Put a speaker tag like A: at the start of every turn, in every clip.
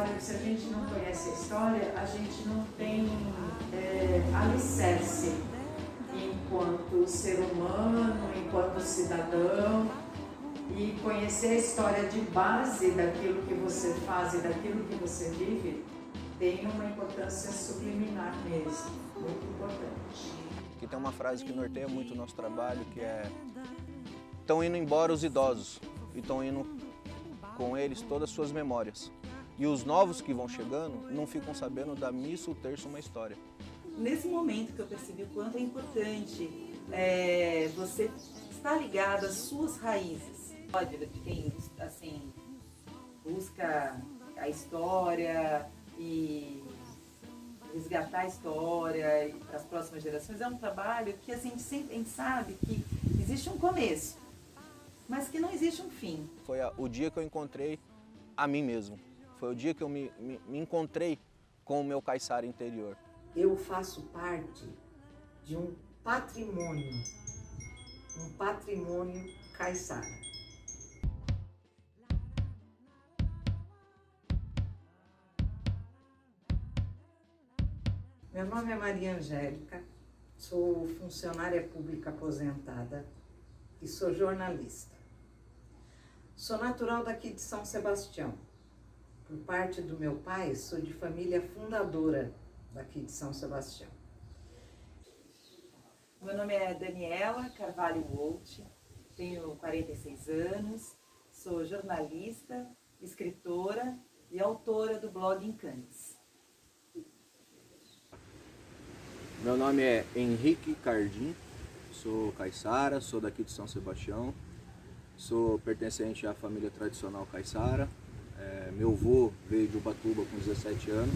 A: história, se a gente não conhece a história, a gente não tem alicerce enquanto ser humano, enquanto cidadão, e conhecer a história de base daquilo que você faz e daquilo que você vive tem uma importância subliminar mesmo, muito importante.
B: Aqui tem uma frase que norteia muito o nosso trabalho, que é: estão indo embora os idosos e estão indo com eles todas as suas memórias. E os novos que vão chegando não ficam sabendo da missa, o terço, uma história.
C: Nesse momento que eu percebi o quanto é importante você estar ligado às suas raízes. De quem assim, busca a história e resgatar a história para as próximas gerações, é um trabalho que assim, a gente sabe que existe um começo, mas que não existe um fim.
B: Foi o dia que eu encontrei a mim mesmo. Foi o dia que eu me encontrei com o meu caiçara interior.
D: Eu faço parte de um patrimônio caiçara. Meu nome é Maria Angélica, sou funcionária pública aposentada e sou jornalista. Sou natural daqui de São Sebastião. Por parte do meu pai, sou de família fundadora daqui de São Sebastião.
C: Meu nome é Daniela Carvalho Wolt, tenho 46 anos, sou jornalista, escritora e autora do blog Encantes.
B: Meu nome é Henrique Cardim, sou caiçara, sou daqui de São Sebastião, sou pertencente à família tradicional caiçara. Meu avô veio de Ubatuba com 17 anos,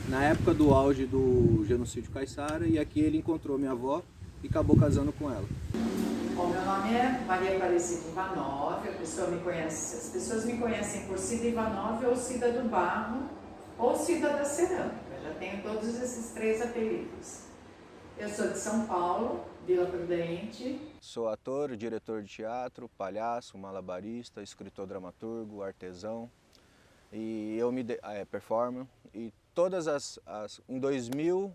B: na época do auge do genocídio caiçara, e aqui ele encontrou minha avó e acabou casando com ela.
A: Bom, meu nome é Maria Aparecida Ivanov, as pessoas me conhecem por Cida Ivanov ou Cida do Barro ou Cida da Cerâmica, já tenho todos esses 3 apelidos. Eu sou de São Paulo, Vila Prudente.
B: Sou ator, diretor de teatro, palhaço, malabarista, escritor, dramaturgo, artesão. E eu performo. E todas em 2000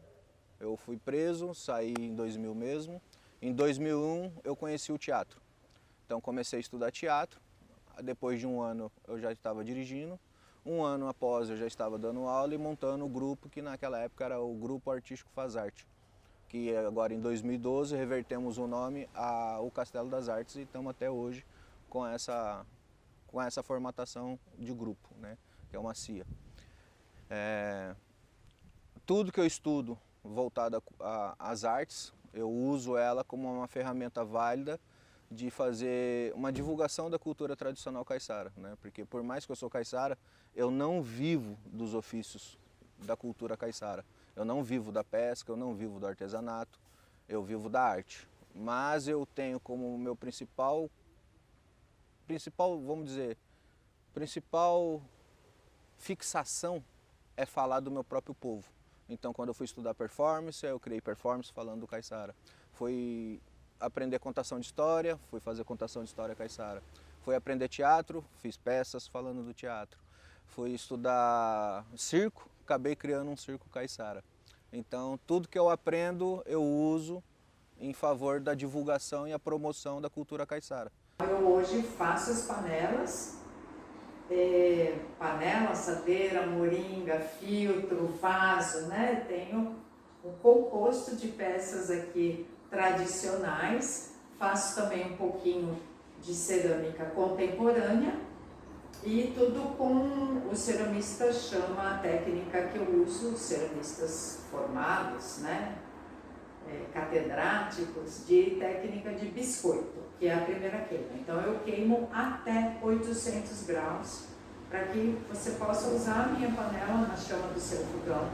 B: eu fui preso, saí em 2000 mesmo. Em 2001 eu conheci o teatro. Então comecei a estudar teatro. Depois de um ano eu já estava dirigindo. Um ano após eu já estava dando aula e montando o grupo, que naquela época era o Grupo Artístico Faz Arte. Que agora em 2012 revertemos o nome ao Castelo das Artes e estamos até hoje com essa formatação de grupo, né? Que é uma CIA. Tudo que eu estudo voltado às artes, eu uso ela como uma ferramenta válida de fazer uma divulgação da cultura tradicional caiçara, né? Porque por mais que eu sou caiçara, eu não vivo dos ofícios da cultura caiçara. Eu não vivo da pesca, eu não vivo do artesanato, eu vivo da arte. Mas eu tenho como meu principal, vamos dizer, principal fixação é falar do meu próprio povo. Então, quando eu fui estudar performance, eu criei performance falando do caiçara. Fui aprender contação de história, fui fazer contação de história caiçara. Fui aprender teatro, fiz peças falando do teatro. Fui estudar circo, acabei criando um circo caiçara. Então, tudo que eu aprendo, eu uso em favor da divulgação e a promoção da cultura caiçara.
A: Eu hoje faço as panelas, panela, assadeira, moringa, filtro, vaso, né? Tenho um composto de peças aqui tradicionais, faço também um pouquinho de cerâmica contemporânea e tudo com o ceramista chama a técnica que eu uso, ceramistas formados, né? Catedráticos, de técnica de biscoito, que é a primeira queima. Então eu queimo até 800 graus para que você possa usar a minha panela na chama do seu fogão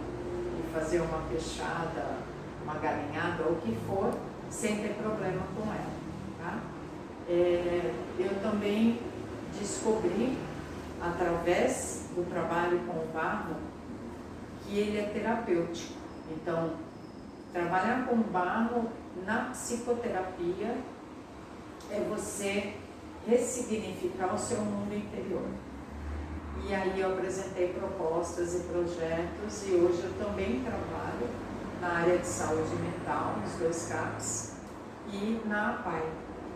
A: e fazer uma peixada, uma galinhada ou o que for, sem ter problema com ela. Tá? Eu também descobri, através do trabalho com o barro, que ele é terapêutico. Então, trabalhar com barro na psicoterapia é você ressignificar o seu mundo interior. E aí eu apresentei propostas e projetos e hoje eu também trabalho na área de saúde mental, nos 2 CAPs, e na APAI,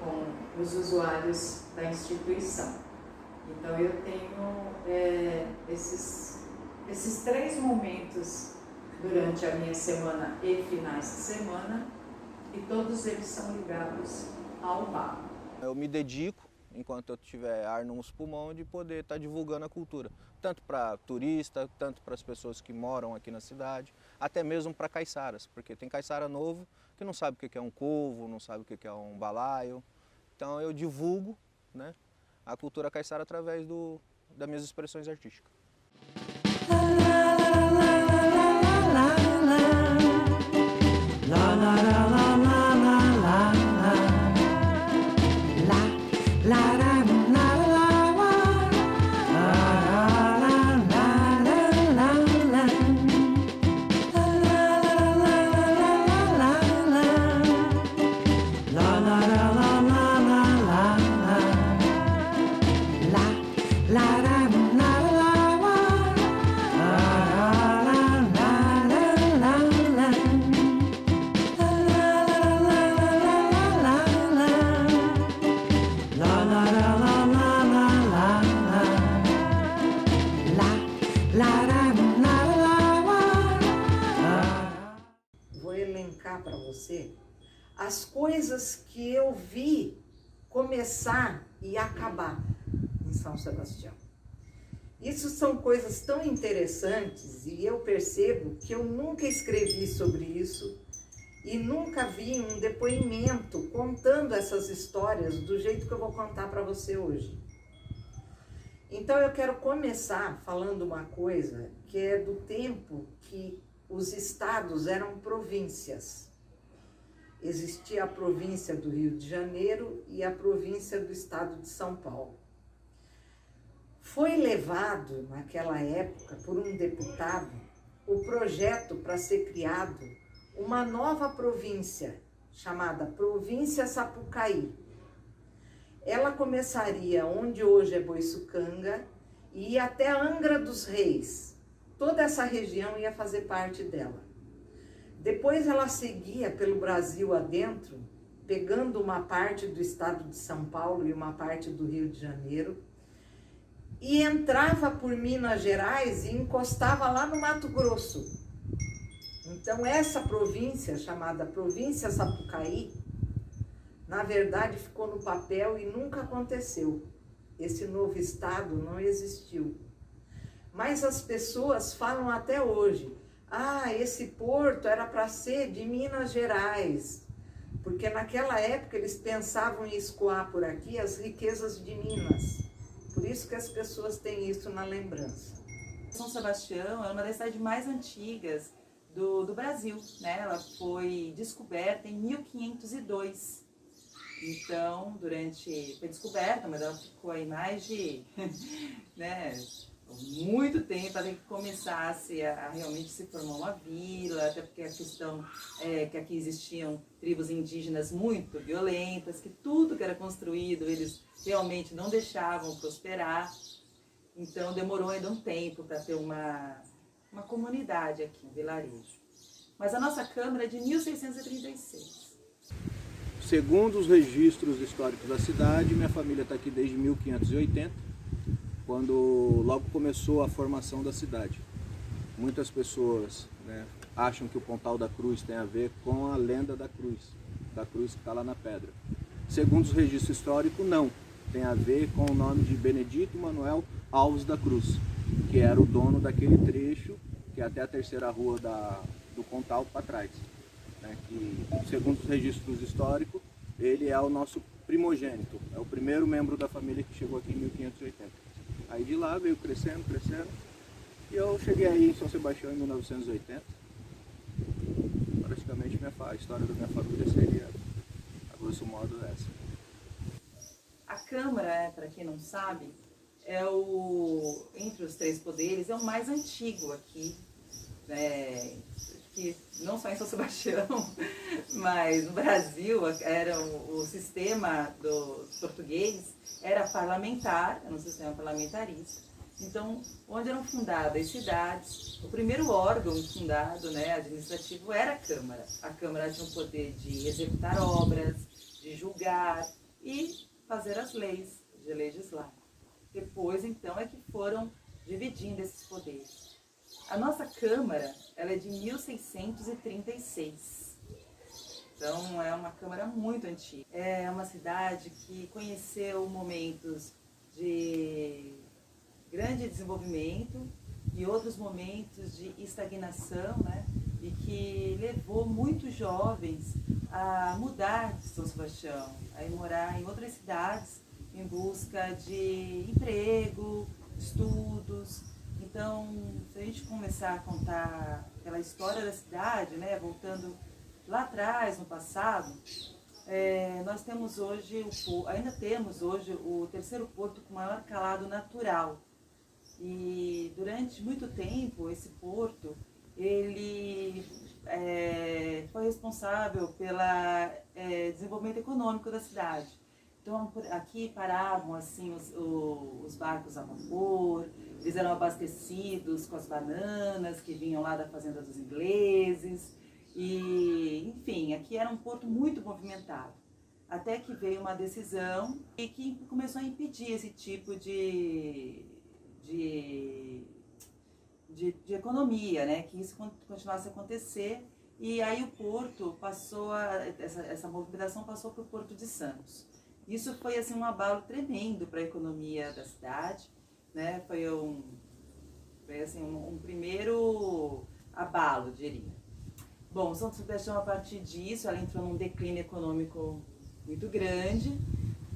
A: com os usuários da instituição. Então eu tenho esses 3 momentos durante a minha semana e finais de semana, e todos eles são ligados ao bar.
B: Eu me dedico, enquanto eu tiver ar nos pulmões, de poder estar divulgando a cultura, tanto para turista, tanto para as pessoas que moram aqui na cidade, até mesmo para caiçaras, porque tem caiçara novo que não sabe o que é um covo, não sabe o que é um balaio. Então eu divulgo, né, a cultura caiçara através das minhas expressões artísticas.
D: Vou elencar para você as coisas que eu vi começar e acabar em São Sebastião. Isso são coisas tão interessantes e eu percebo que eu nunca escrevi sobre isso e nunca vi um depoimento contando essas histórias do jeito que eu vou contar para você hoje. Então eu quero começar falando uma coisa que é do tempo que os estados eram províncias. Existia a província do Rio de Janeiro e a província do estado de São Paulo. Foi levado, naquela época, por um deputado, o projeto para ser criado uma nova província, chamada Província Sapucaí. Ela começaria onde hoje é Boiçucanga e ia até Angra dos Reis. Toda essa região ia fazer parte dela. Depois ela seguia pelo Brasil adentro, pegando uma parte do estado de São Paulo e uma parte do Rio de Janeiro, e entrava por Minas Gerais e encostava lá no Mato Grosso. Então essa província, chamada Província Sapucaí, na verdade ficou no papel e nunca aconteceu. Esse novo estado não existiu. Mas as pessoas falam até hoje, esse porto era para ser de Minas Gerais, porque naquela época eles pensavam em escoar por aqui as riquezas de Minas. Por isso que as pessoas têm isso na lembrança.
C: São Sebastião é uma das cidades mais antigas do Brasil, né? Ela foi descoberta em 1502. Então, foi descoberta, mas ela ficou aí mais de, né, muito tempo até que começasse a realmente se formar uma vila, até porque a questão é que aqui existiam tribos indígenas muito violentas, que tudo que era construído eles realmente não deixavam prosperar. Então demorou ainda um tempo para ter uma comunidade aqui, um vilarejo. Mas a nossa Câmara é de 1636.
B: Segundo os registros históricos da cidade, minha família está aqui desde 1580, quando logo começou a formação da cidade. Muitas pessoas, né, acham que o Pontal da Cruz tem a ver com a lenda da cruz que está lá na pedra. Segundo os registros históricos, não. Tem a ver com o nome de Benedito Manuel Alves da Cruz, que era o dono daquele trecho, que é até a terceira rua do Pontal para trás. Né, que, segundo os registros históricos, ele é o nosso primogênito, é o primeiro membro da família que chegou aqui em 1580. Aí de lá veio crescendo, e eu cheguei aí em São Sebastião em 1980. Praticamente a história da minha família seria, a grosso modo, essa.
C: A Câmara, para quem não sabe, entre os 3 poderes, é o mais antigo aqui, que não só em São Sebastião, mas no Brasil, era o sistema dos portugueses era parlamentar, era um sistema parlamentarista, Então, onde eram fundadas as cidades, o primeiro órgão fundado, né, administrativo, era a Câmara. A Câmara tinha o poder de executar obras, de julgar e fazer as leis, de legislar. Depois, então, é que foram dividindo esses poderes. A nossa Câmara, ela é de 1636. Então, é uma Câmara muito antiga. É uma cidade que conheceu momentos de grande desenvolvimento e outros momentos de estagnação, né? E que levou muitos jovens a mudar de São Sebastião, a ir morar em outras cidades em busca de emprego, estudos. Então, se a gente começar a contar aquela história da cidade, né, voltando lá atrás, no passado, nós temos hoje, ainda temos hoje o terceiro porto com maior calado natural. E durante muito tempo, esse porto, ele foi responsável pelo desenvolvimento econômico da cidade. Então, aqui paravam assim, os barcos a vapor, eles eram abastecidos com as bananas que vinham lá da fazenda dos ingleses. E, enfim, aqui era um porto muito movimentado. Até que veio uma decisão e que começou a impedir esse tipo de economia, né? Que isso continuasse a acontecer. E aí o porto passou, essa movimentação passou para o Porto de Santos. Isso foi assim, um abalo tremendo para a economia da cidade, né? Foi assim, um primeiro abalo, diria. Bom, São Sebastião, a partir disso, ela entrou num declínio econômico muito grande.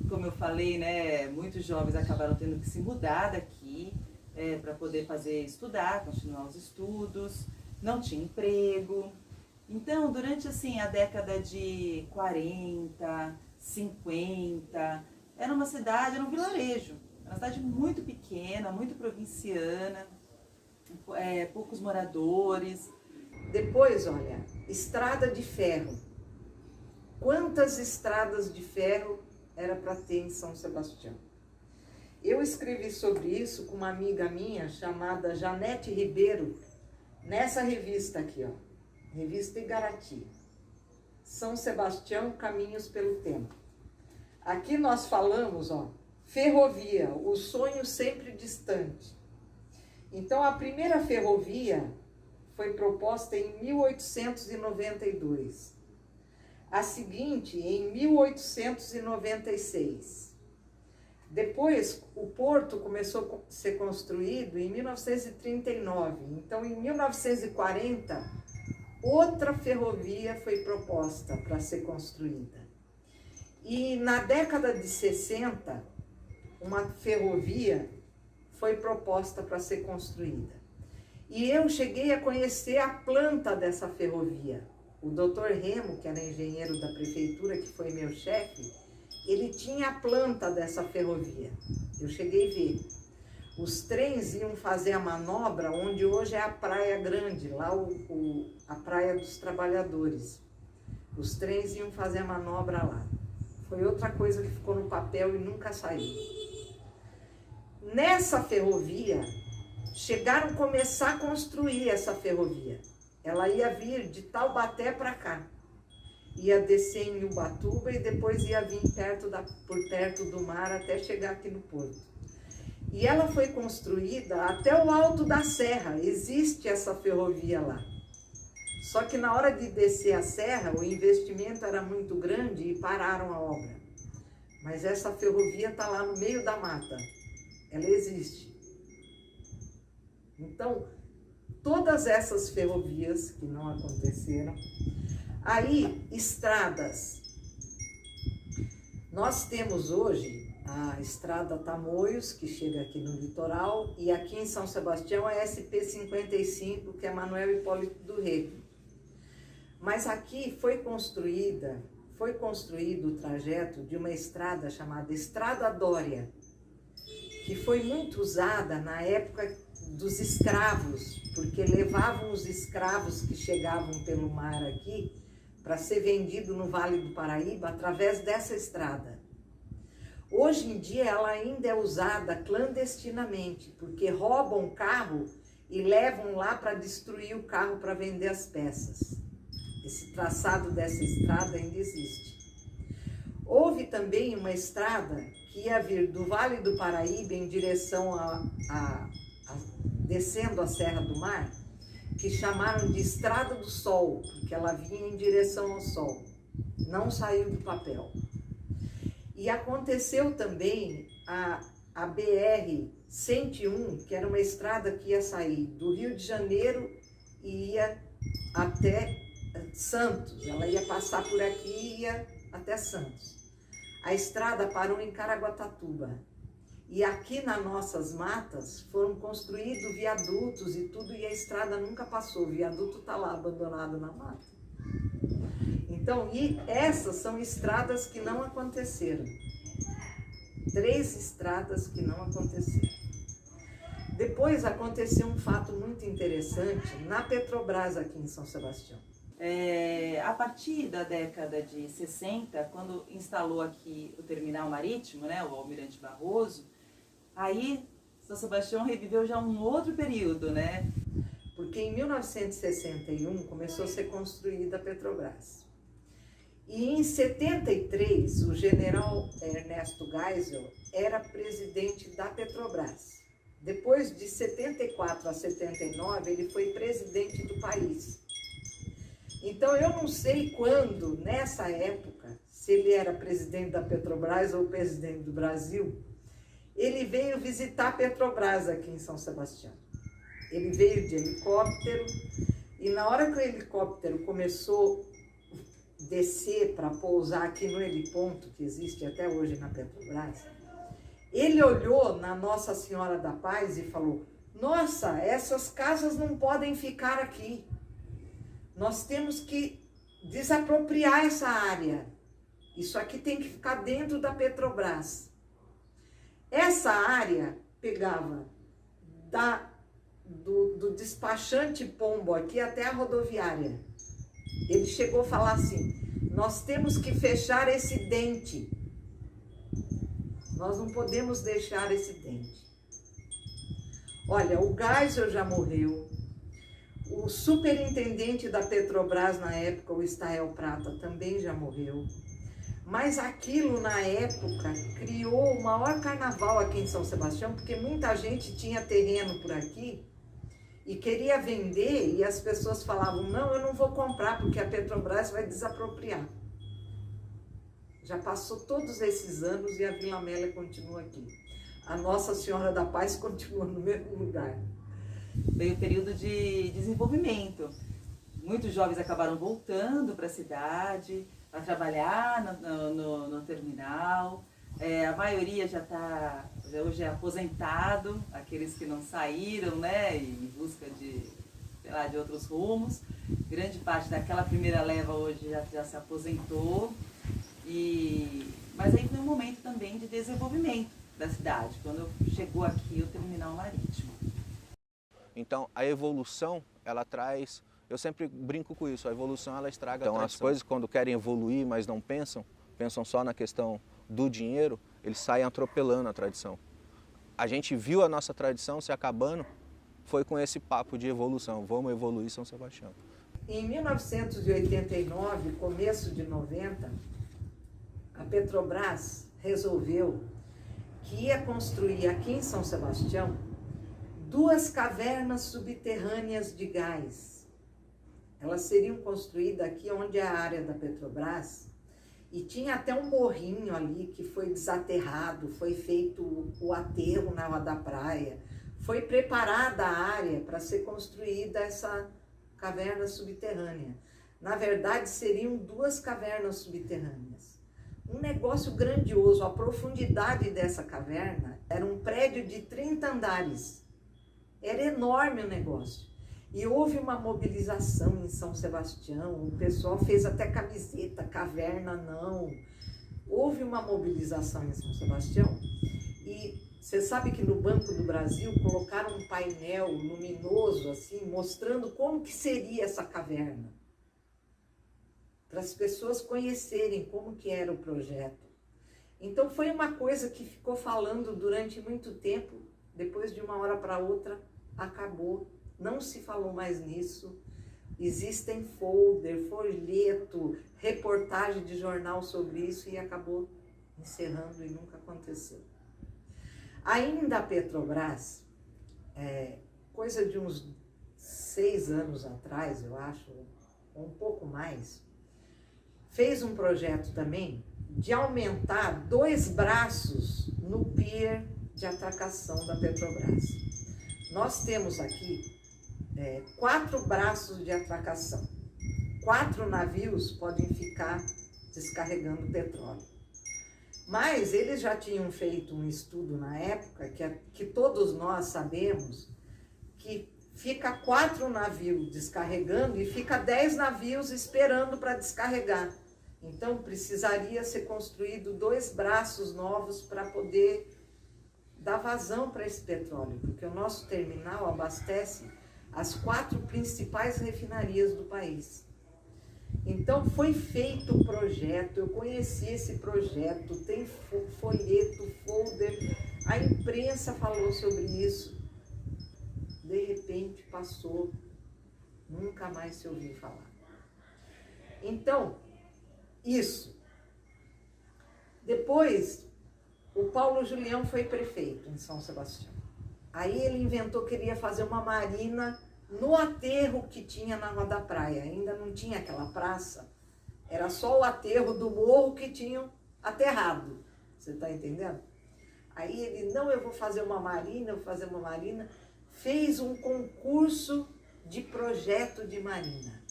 C: Como eu falei, né, muitos jovens acabaram tendo que se mudar daqui para poder estudar, continuar os estudos, não tinha emprego. Então, durante assim, a década de 40, 50, era uma cidade, era um vilarejo, uma cidade muito pequena, muito provinciana, poucos moradores.
D: Depois, olha, estrada de ferro. Quantas estradas de ferro era para ter em São Sebastião? Eu escrevi sobre isso com uma amiga minha chamada Janete Ribeiro, nessa revista aqui, ó, Revista Igarati. São Sebastião, Caminhos pelo Tempo. Aqui nós falamos, ó, ferrovia, o sonho sempre distante. Então, a primeira ferrovia foi proposta em 1892. A seguinte, em 1896. Depois, o porto começou a ser construído em 1939. Então, em 1940, outra ferrovia foi proposta para ser construída. E na década de 60, uma ferrovia foi proposta para ser construída. E eu cheguei a conhecer a planta dessa ferrovia. O Dr. Remo, que era engenheiro da prefeitura, que foi meu chefe, ele tinha a planta dessa ferrovia. Eu cheguei a ver. Os trens iam fazer a manobra onde hoje é a Praia Grande, lá a Praia dos Trabalhadores. Os trens iam fazer a manobra lá. Foi outra coisa que ficou no papel e nunca saiu. Nessa ferrovia, chegaram a começar a construir essa ferrovia. Ela ia vir de Taubaté para cá. Ia descer em Ubatuba e depois ia vir por perto do mar até chegar aqui no porto. E ela foi construída até o alto da serra. Existe essa ferrovia lá. Só que na hora de descer a serra, o investimento era muito grande e pararam a obra. Mas essa ferrovia está lá no meio da mata. Ela existe. Então, todas essas ferrovias que não aconteceram. Aí, estradas. Nós temos hoje a estrada Tamoios, que chega aqui no litoral, e aqui em São Sebastião a SP-55, que é Manuel Hipólito do Rego. Mas aqui foi construído o trajeto de uma estrada chamada Estrada Dória, que foi muito usada na época dos escravos, porque levavam os escravos que chegavam pelo mar aqui para ser vendido no Vale do Paraíba através dessa estrada. Hoje em dia ela ainda é usada clandestinamente, porque roubam o carro e levam lá para destruir o carro para vender as peças. Esse traçado dessa estrada ainda existe. Houve também uma estrada que ia vir do Vale do Paraíba em direção descendo a Serra do Mar, que chamaram de Estrada do Sol, porque ela vinha em direção ao sol. Não saiu do papel. E aconteceu também a BR-101, que era uma estrada que ia sair do Rio de Janeiro e ia até Santos. Ela ia passar por aqui e ia até Santos. A estrada parou em Caraguatatuba. E aqui nas nossas matas foram construídos viadutos e tudo, e a estrada nunca passou. O viaduto está lá abandonado na mata. Então, e essas são estradas que não aconteceram. 3 estradas que não aconteceram. Depois aconteceu um fato muito interessante na Petrobras aqui em São Sebastião.
C: A partir da década de 60, quando instalou aqui o terminal marítimo, né, o Almirante Barroso, aí São Sebastião reviveu já um outro período, né?
D: Porque em 1961 começou a ser construída a Petrobras. E em 73, o general Ernesto Geisel era presidente da Petrobras. Depois de 74 a 79, ele foi presidente do país. Então, eu não sei quando, nessa época, se ele era presidente da Petrobras ou presidente do Brasil, ele veio visitar a Petrobras aqui em São Sebastião. Ele veio de helicóptero e na hora que o helicóptero começou a descer para pousar aqui no heliponto, que existe até hoje na Petrobras, ele olhou na Nossa Senhora da Paz e falou: nossa, essas casas não podem ficar aqui. Nós temos que desapropriar essa área. Isso aqui tem que ficar dentro da Petrobras. Essa área pegava do despachante Pombo aqui até a rodoviária. Ele chegou a falar assim: nós temos que fechar esse dente. Nós não podemos deixar esse dente. Olha, o Geisel já morreu. O superintendente da Petrobras na época, o Estael Prata, também já morreu. Mas aquilo, na época, criou o maior carnaval aqui em São Sebastião, porque muita gente tinha terreno por aqui e queria vender, e as pessoas falavam: não, eu não vou comprar, porque a Petrobras vai desapropriar. Já passou todos esses anos e a Vila Amélia continua aqui. A Nossa Senhora da Paz continua no mesmo lugar.
C: Veio o período de desenvolvimento. Muitos jovens acabaram voltando para a cidade, para trabalhar no terminal. A maioria já está hoje aposentado, aqueles que não saíram, né, em busca de, sei lá, de outros rumos. Grande parte daquela primeira leva hoje já se aposentou. Mas aí foi um momento também de desenvolvimento da cidade, quando chegou aqui o terminal marítimo.
B: Então, a evolução, ela traz, eu sempre brinco com isso, a evolução ela estraga a tradição. Então, as coisas quando querem evoluir, mas não pensam só na questão do dinheiro, eles saem atropelando a tradição. A gente viu a nossa tradição se acabando, foi com esse papo de evolução, vamos evoluir São Sebastião.
D: Em 1989, começo de 90, a Petrobras resolveu que ia construir aqui em São Sebastião 2 cavernas subterrâneas de gás. Elas seriam construídas aqui onde é a área da Petrobras, e tinha até um morrinho ali que foi desaterrado, foi feito o aterro na Rua da Praia, foi preparada a área para ser construída essa caverna subterrânea. Na verdade, seriam 2 cavernas subterrâneas. Um negócio grandioso. A profundidade dessa caverna era um prédio de 30 andares. Era enorme o negócio. E houve uma mobilização em São Sebastião, o pessoal fez até camiseta, caverna não. Houve uma mobilização em São Sebastião e você sabe que no Banco do Brasil colocaram um painel luminoso assim, mostrando como que seria essa caverna. Para as pessoas conhecerem como que era o projeto. Então foi uma coisa que ficou falando durante muito tempo, depois de uma hora para outra acabou, não se falou mais nisso. Existem folder, folheto, reportagem de jornal sobre isso e acabou encerrando e nunca aconteceu. Ainda a Petrobras, coisa de uns 6 anos atrás, eu acho, ou um pouco mais, fez um projeto também de aumentar 2 braços no pier de atracação da Petrobras. Nós temos aqui 4 braços de atracação. 4 navios podem ficar descarregando petróleo. Mas eles já tinham feito um estudo na época, que todos nós sabemos, que fica 4 navios descarregando e fica 10 navios esperando para descarregar. Então precisaria ser construído 2 braços novos para poder dar vazão para esse petróleo, porque o nosso terminal abastece as 4 principais refinarias do país. Então foi feito o projeto, eu conheci esse projeto, tem folheto, folder, a imprensa falou sobre isso. De repente passou, nunca mais se ouviu falar. Então, isso. Depois, o Paulo Julião foi prefeito em São Sebastião. Aí ele inventou que queria fazer uma marina no aterro que tinha na Rua da Praia. Ainda não tinha aquela praça, era só o aterro do morro que tinham aterrado. Você está entendendo? Aí ele, não, eu vou fazer uma marina, eu vou fazer uma marina. Fez um concurso de projeto de marina.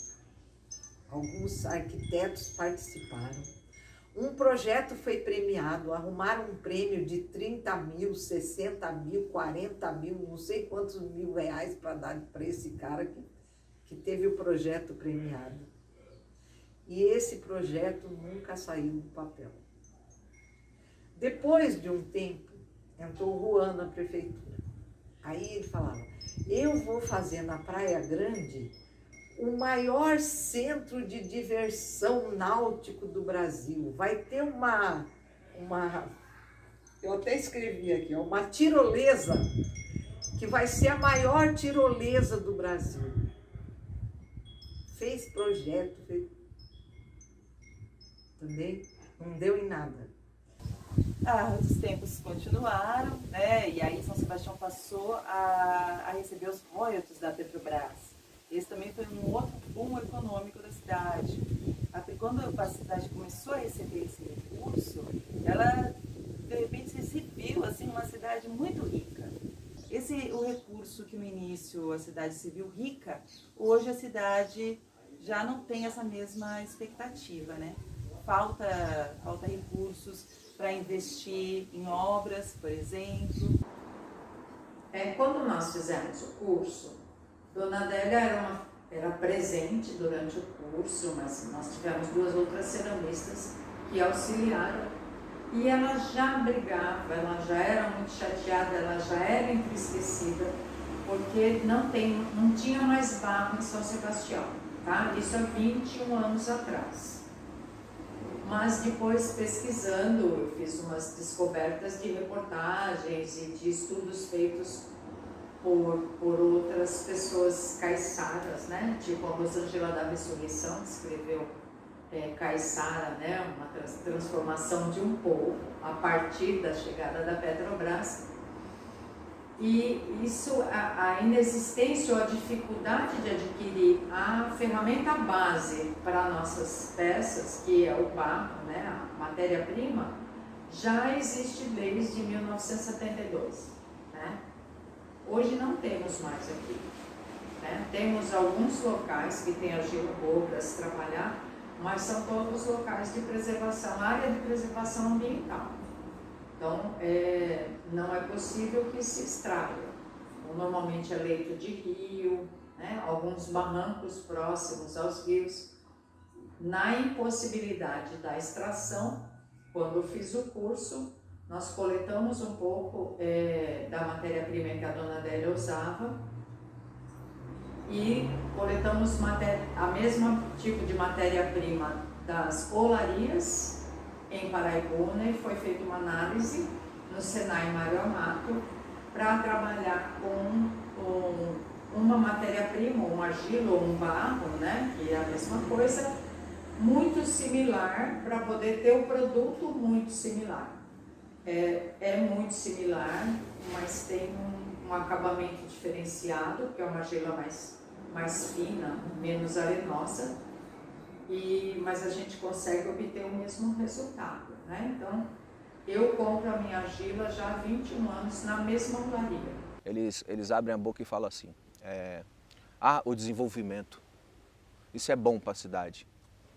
D: Alguns arquitetos participaram. Um projeto foi premiado, arrumaram um prêmio de 30 mil, 60 mil, 40 mil, não sei quantos mil reais para dar para esse cara que teve o projeto premiado. E esse projeto nunca saiu do papel. Depois de um tempo, entrou o Juan na prefeitura. Aí ele falava, eu vou fazer na Praia Grande o maior centro de diversão náutico do Brasil. Vai ter uma eu até escrevi aqui, uma tirolesa, que vai ser a maior tirolesa do Brasil. Fez projeto, também não deu em nada.
C: Os tempos continuaram, né? E aí São Sebastião passou a receber os royalties da Petrobras. Esse também foi um outro boom econômico da cidade. Quando a cidade começou a receber esse recurso, ela de repente se exibiu assim, uma cidade muito rica. O recurso que no início a cidade se viu rica, hoje a cidade já não tem essa mesma expectativa, né? Falta recursos para investir em obras, por exemplo.
A: Quando nós fizemos o curso, Dona Adélia era presente durante o curso, mas nós tivemos 2 outras ceramistas que auxiliaram. E ela já brigava, ela já era muito chateada, ela já era entristecida, porque não tinha mais barro em São Sebastião, tá? Isso há 21 anos atrás. Mas depois, pesquisando, eu fiz umas descobertas de reportagens e de estudos feitos por outras pessoas caiçaras, né? Tipo a Rosângela da Ressurreição, que escreveu Caiçara, né? Uma transformação de um povo a partir da chegada da Petrobras. E isso, a inexistência ou a dificuldade de adquirir a ferramenta base para nossas peças, que é o barro, né? A matéria-prima, já existe desde 1972, né? Hoje não temos mais aqui, né? Temos alguns locais que têm a Gilbo para se trabalhar, mas são todos locais de preservação, área de preservação ambiental. Então, não é possível que se extraia. Normalmente é leito de rio, né? Alguns barrancos próximos aos rios. Na impossibilidade da extração, quando eu fiz o curso, nós coletamos um pouco da matéria-prima que a Dona Adélia usava e coletamos a mesma tipo de matéria-prima das olarias em Paraibuna e foi feita uma análise no Senai Mário Amato para trabalhar com uma matéria-prima, um argila ou um barro, né, que é a mesma coisa, muito similar, para poder ter o produto muito similar. É muito similar, mas tem um acabamento diferenciado, que é uma argila mais fina, menos arenosa, mas a gente consegue obter o mesmo resultado, né? Então, eu compro a minha argila já há 21 anos na mesma olaria.
B: Eles abrem a boca e falam assim, o desenvolvimento, isso é bom para a cidade.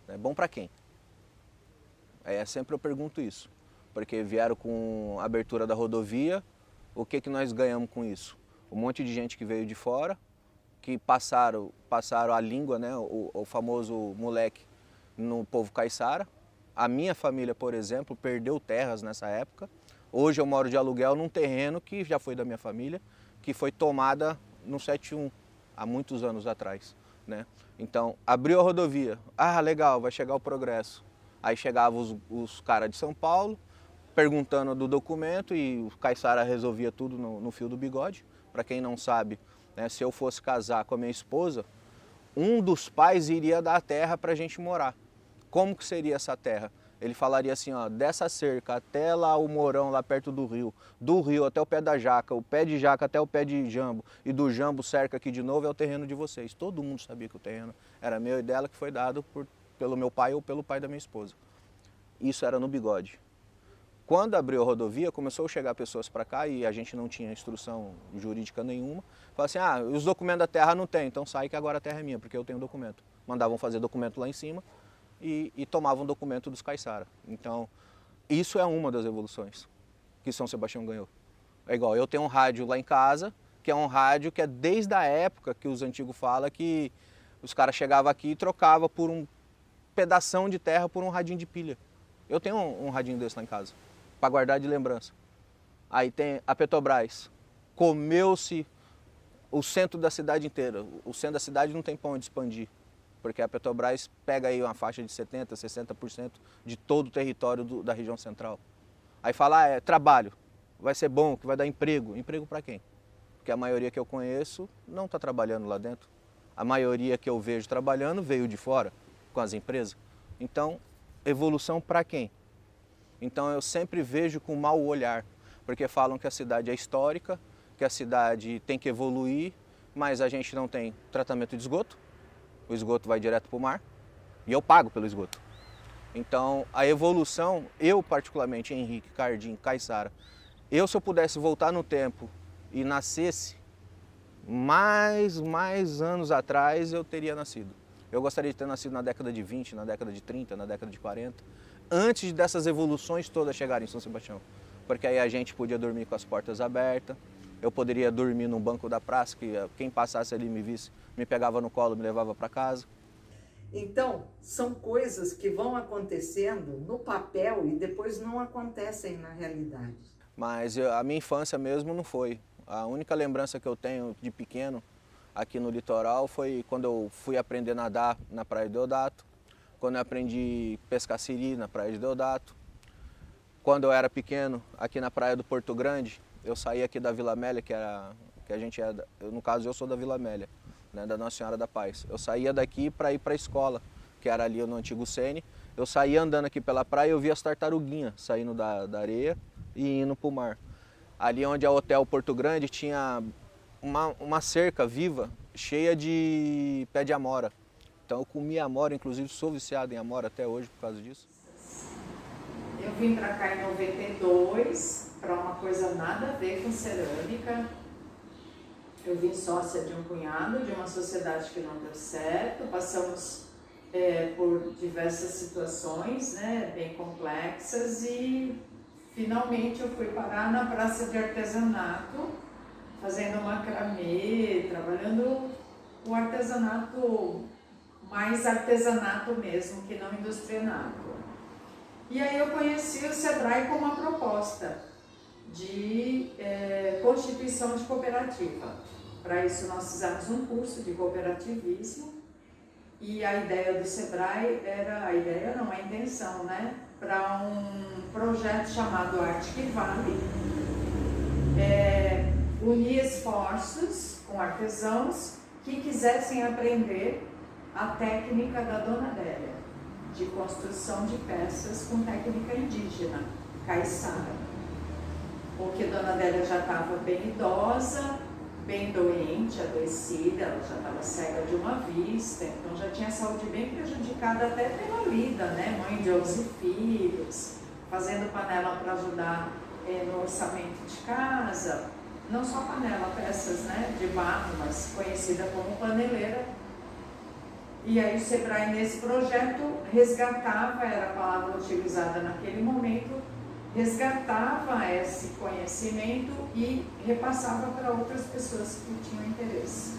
B: É bom para quem? Sempre eu pergunto isso, porque vieram com a abertura da rodovia, o que nós ganhamos com isso? Um monte de gente que veio de fora, que passaram a língua, né, o famoso moleque no povo caiçara. A minha família, por exemplo, perdeu terras nessa época. Hoje eu moro de aluguel num terreno que já foi da minha família, que foi tomada no 71, há muitos anos atrás, né? Então, abriu a rodovia, legal, vai chegar o progresso. Aí chegavam os caras de São Paulo, perguntando do documento e o caiçara resolvia tudo no fio do bigode. Para quem não sabe, né, se eu fosse casar com a minha esposa, um dos pais iria dar a terra para a gente morar. Como que seria essa terra? Ele falaria assim, ó, dessa cerca até lá o morão, lá perto do rio até o pé da jaca, o pé de jaca até o pé de jambo, e do jambo cerca aqui de novo é o terreno de vocês. Todo mundo sabia que o terreno era meu e dela, que foi dado pelo meu pai ou pelo pai da minha esposa. Isso era no bigode. Quando abriu a rodovia, começou a chegar pessoas para cá e a gente não tinha instrução jurídica nenhuma. Falaram assim, os documentos da terra não tem, então sai que agora a terra é minha, porque eu tenho documento. Mandavam fazer documento lá em cima e tomavam documento dos caiçara. Então, isso é uma das evoluções que São Sebastião ganhou. É igual, eu tenho um rádio lá em casa, que é um rádio que é desde a época que os antigos falam que os caras chegavam aqui e trocavam por um pedação de terra por um radinho de pilha. Eu tenho um radinho desse lá em casa, para guardar de lembrança. Aí tem a Petrobras, comeu-se o centro da cidade inteira. O centro da cidade não tem pra onde expandir, porque a Petrobras pega aí uma faixa de 70%, 60% de todo o território da região central. Aí fala, trabalho, vai ser bom, que vai dar emprego. Emprego para quem? Porque a maioria que eu conheço não está trabalhando lá dentro. A maioria que eu vejo trabalhando veio de fora, com as empresas. Então, evolução para quem? Então eu sempre vejo com mau olhar, porque falam que a cidade é histórica, que a cidade tem que evoluir, mas a gente não tem tratamento de esgoto, o esgoto vai direto para o mar, e eu pago pelo esgoto. Então a evolução, eu particularmente, Henrique, Cardim, Caiçara, se eu pudesse voltar no tempo e nascesse mais anos atrás, eu teria nascido. Eu gostaria de ter nascido na década de 20, na década de 30, na década de 40, antes dessas evoluções todas chegarem em São Sebastião. Porque aí a gente podia dormir com as portas abertas, eu poderia dormir num banco da praça, que quem passasse ali me visse, me pegava no colo, me levava para casa.
D: Então, são coisas que vão acontecendo no papel e depois não acontecem na realidade.
B: Mas a minha infância mesmo não foi. A única lembrança que eu tenho de pequeno aqui no litoral foi quando eu fui aprender a nadar na Praia de Deodato, quando eu aprendi a pescar siri na Praia de Deodato. Quando eu era pequeno, aqui na Praia do Porto Grande, eu saí aqui da Vila Amélia, que a gente é, no caso eu sou da Vila Amélia, né, da Nossa Senhora da Paz. Eu saía daqui para ir para a escola, que era ali no antigo Sene. Eu saía andando aqui pela praia e eu via as tartaruguinhas saindo da areia e indo para o mar. Ali onde é o Hotel Porto Grande tinha uma cerca viva, cheia de pé de amora. Então eu comia amora, inclusive sou viciado em amora até hoje por causa disso.
A: Eu vim para cá em 92, para uma coisa nada a ver com cerâmica. Eu vim sócia de um cunhado, de uma sociedade que não deu certo. Passamos por diversas situações, né, bem complexas, e finalmente eu fui parar na praça de artesanato, fazendo macramê, trabalhando o artesanato, mais artesanato mesmo, que não industrianato. E aí eu conheci o Sebrae com uma proposta de constituição de cooperativa. Para isso nós fizemos um curso de cooperativismo E a ideia do Sebrae era, a ideia não, a intenção, né? Para um projeto chamado Arctic Valley, unir esforços com artesãos que quisessem aprender a técnica da Dona Adélia, de construção de peças com técnica indígena, caiçara. Porque Dona Adélia já estava bem idosa, bem doente, adoecida, ela já estava cega de uma vista, então já tinha a saúde bem prejudicada até pela lida, né? Mãe de 11 filhos, fazendo panela para ajudar no orçamento de casa, não só panela, peças, né, de barro, mas conhecida como paneleira. E aí o Sebrae nesse projeto resgatava, era a palavra utilizada naquele momento, resgatava esse conhecimento e repassava para outras pessoas que tinham interesse.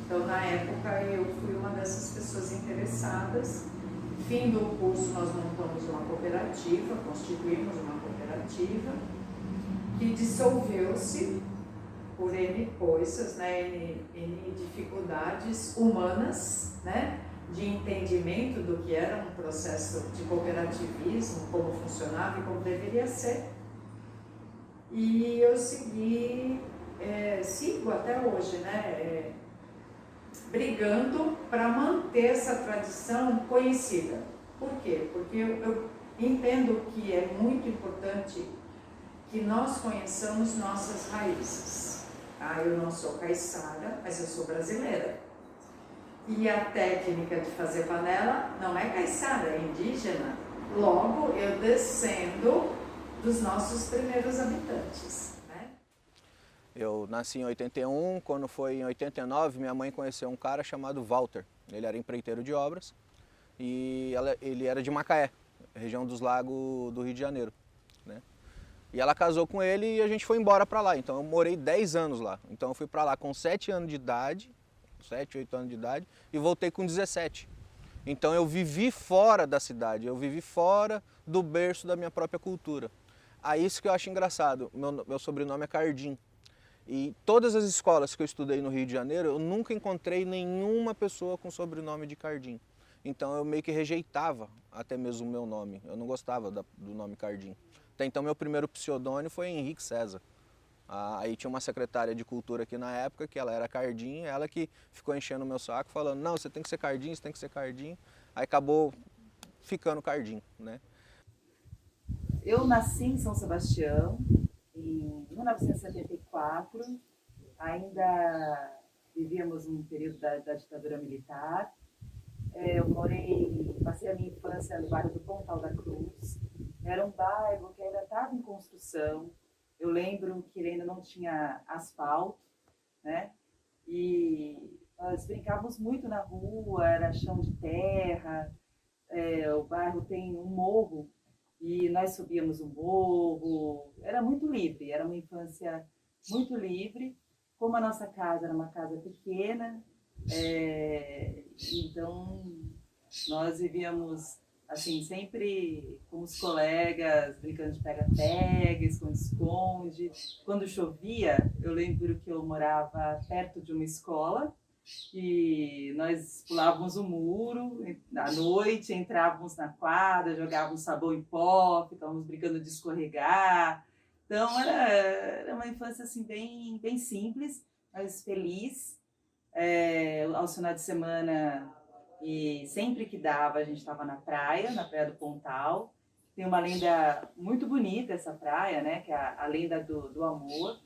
A: Então, na época, eu fui uma dessas pessoas interessadas. Fim do curso, nós montamos uma cooperativa, constituímos uma cooperativa, que dissolveu-se por N coisas, né, N dificuldades humanas, né, de entendimento do que era um processo de cooperativismo, como funcionava e como deveria ser. E eu sigo até hoje, né, brigando para manter essa tradição conhecida. Por quê? Porque eu entendo que é muito importante que nós conheçamos nossas raízes. Eu não sou caiçara, mas eu sou brasileira. E a técnica de fazer panela não é caiçara, é indígena. Logo, eu descendo dos nossos primeiros habitantes, né?
B: Eu nasci em 81, quando foi em 89, minha mãe conheceu um cara chamado Walter. Ele era empreiteiro de obras e ele era de Macaé, região dos Lagos do Rio de Janeiro, né? E ela casou com ele e a gente foi embora para lá. Então eu morei 10 anos lá. Então eu fui para lá com 7 anos de idade, 7, 8 anos de idade, e voltei com 17. Então eu vivi fora da cidade, eu vivi fora do berço da minha própria cultura. Aí isso que eu acho engraçado, meu sobrenome é Cardim. E todas as escolas que eu estudei no Rio de Janeiro, eu nunca encontrei nenhuma pessoa com sobrenome de Cardim. Então eu meio que rejeitava até mesmo o meu nome, eu não gostava do nome Cardim. Até então meu primeiro pseudônimo foi Henrique César. Aí tinha uma secretária de cultura aqui na época, que ela era Cardim, ela que ficou enchendo o meu saco, falando, não, você tem que ser Cardim, você tem que ser Cardim. Aí acabou ficando Cardim, né?
C: Eu nasci em São Sebastião, em 1974, ainda vivíamos um período da ditadura militar. Eu passei a minha infância no bairro do Pontal da Cruz. Era um bairro que ainda estava em construção. Eu lembro que ele ainda não tinha asfalto, né? E nós brincávamos muito na rua, era chão de terra. O bairro tem um morro e nós subíamos o morro. Era muito livre, era uma infância muito livre. Como a nossa casa era uma casa pequena, então nós vivíamos assim, sempre com os colegas, brincando de pega-pega, esconde-esconde. Quando chovia, eu lembro que eu morava perto de uma escola e nós pulávamos o muro à noite, entrávamos na quadra, jogávamos sabão em pó, ficávamos brincando de escorregar. Então, era uma infância assim, bem, bem simples, mas feliz. Aos finais de semana... E sempre que dava, a gente estava na praia do Pontal. Tem uma lenda muito bonita essa praia, né? Que é a lenda do amor.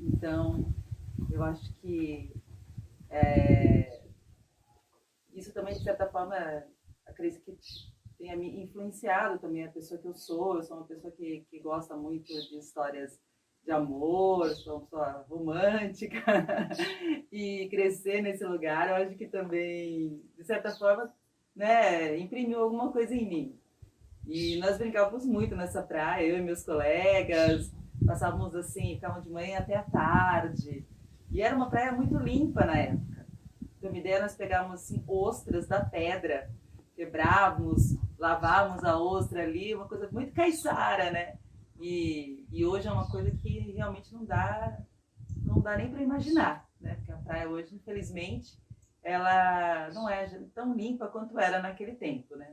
C: Então, eu acho que isso também, de certa forma, acredito que tenha me influenciado também a pessoa que eu sou. Eu sou uma pessoa que gosta muito de histórias de amor, sou uma pessoa romântica, e crescer nesse lugar, eu acho que também, de certa forma, né, imprimiu alguma coisa em mim. E nós brincávamos muito nessa praia, eu e meus colegas, passávamos assim, ficávamos de manhã até a tarde, e era uma praia muito limpa na época. Então, uma ideia, nós pegávamos assim, ostras da pedra, quebrávamos, lavávamos a ostra ali, uma coisa muito caiçara, né? E hoje é uma coisa que realmente não dá nem para imaginar, né? Porque a praia hoje, infelizmente, ela não é tão tão limpa quanto era naquele tempo, né?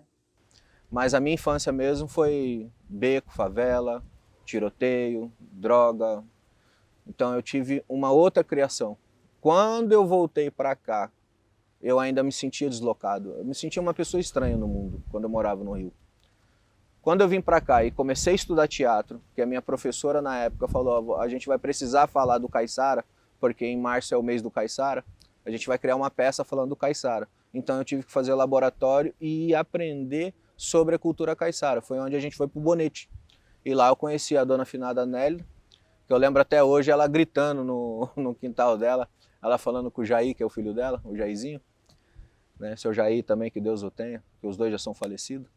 B: Mas a minha infância mesmo foi beco, favela, tiroteio, droga. Então eu tive uma outra criação. Quando eu voltei para cá, eu ainda me sentia deslocado. Eu me sentia uma pessoa estranha no mundo, quando eu morava no Rio. Quando eu vim para cá e comecei a estudar teatro, que a minha professora na época falou, a gente vai precisar falar do Caiçara, porque em março é o mês do Caiçara, a gente vai criar uma peça falando do Caiçara. Então eu tive que fazer laboratório e aprender sobre a cultura caiçara. Foi onde a gente foi pro Bonete. E lá eu conheci a dona finada Nelly, que eu lembro até hoje ela gritando no quintal dela, ela falando com o Jair, que é o filho dela, o Jairzinho, né? Seu Jair também, que Deus o tenha, que os dois já são falecidos.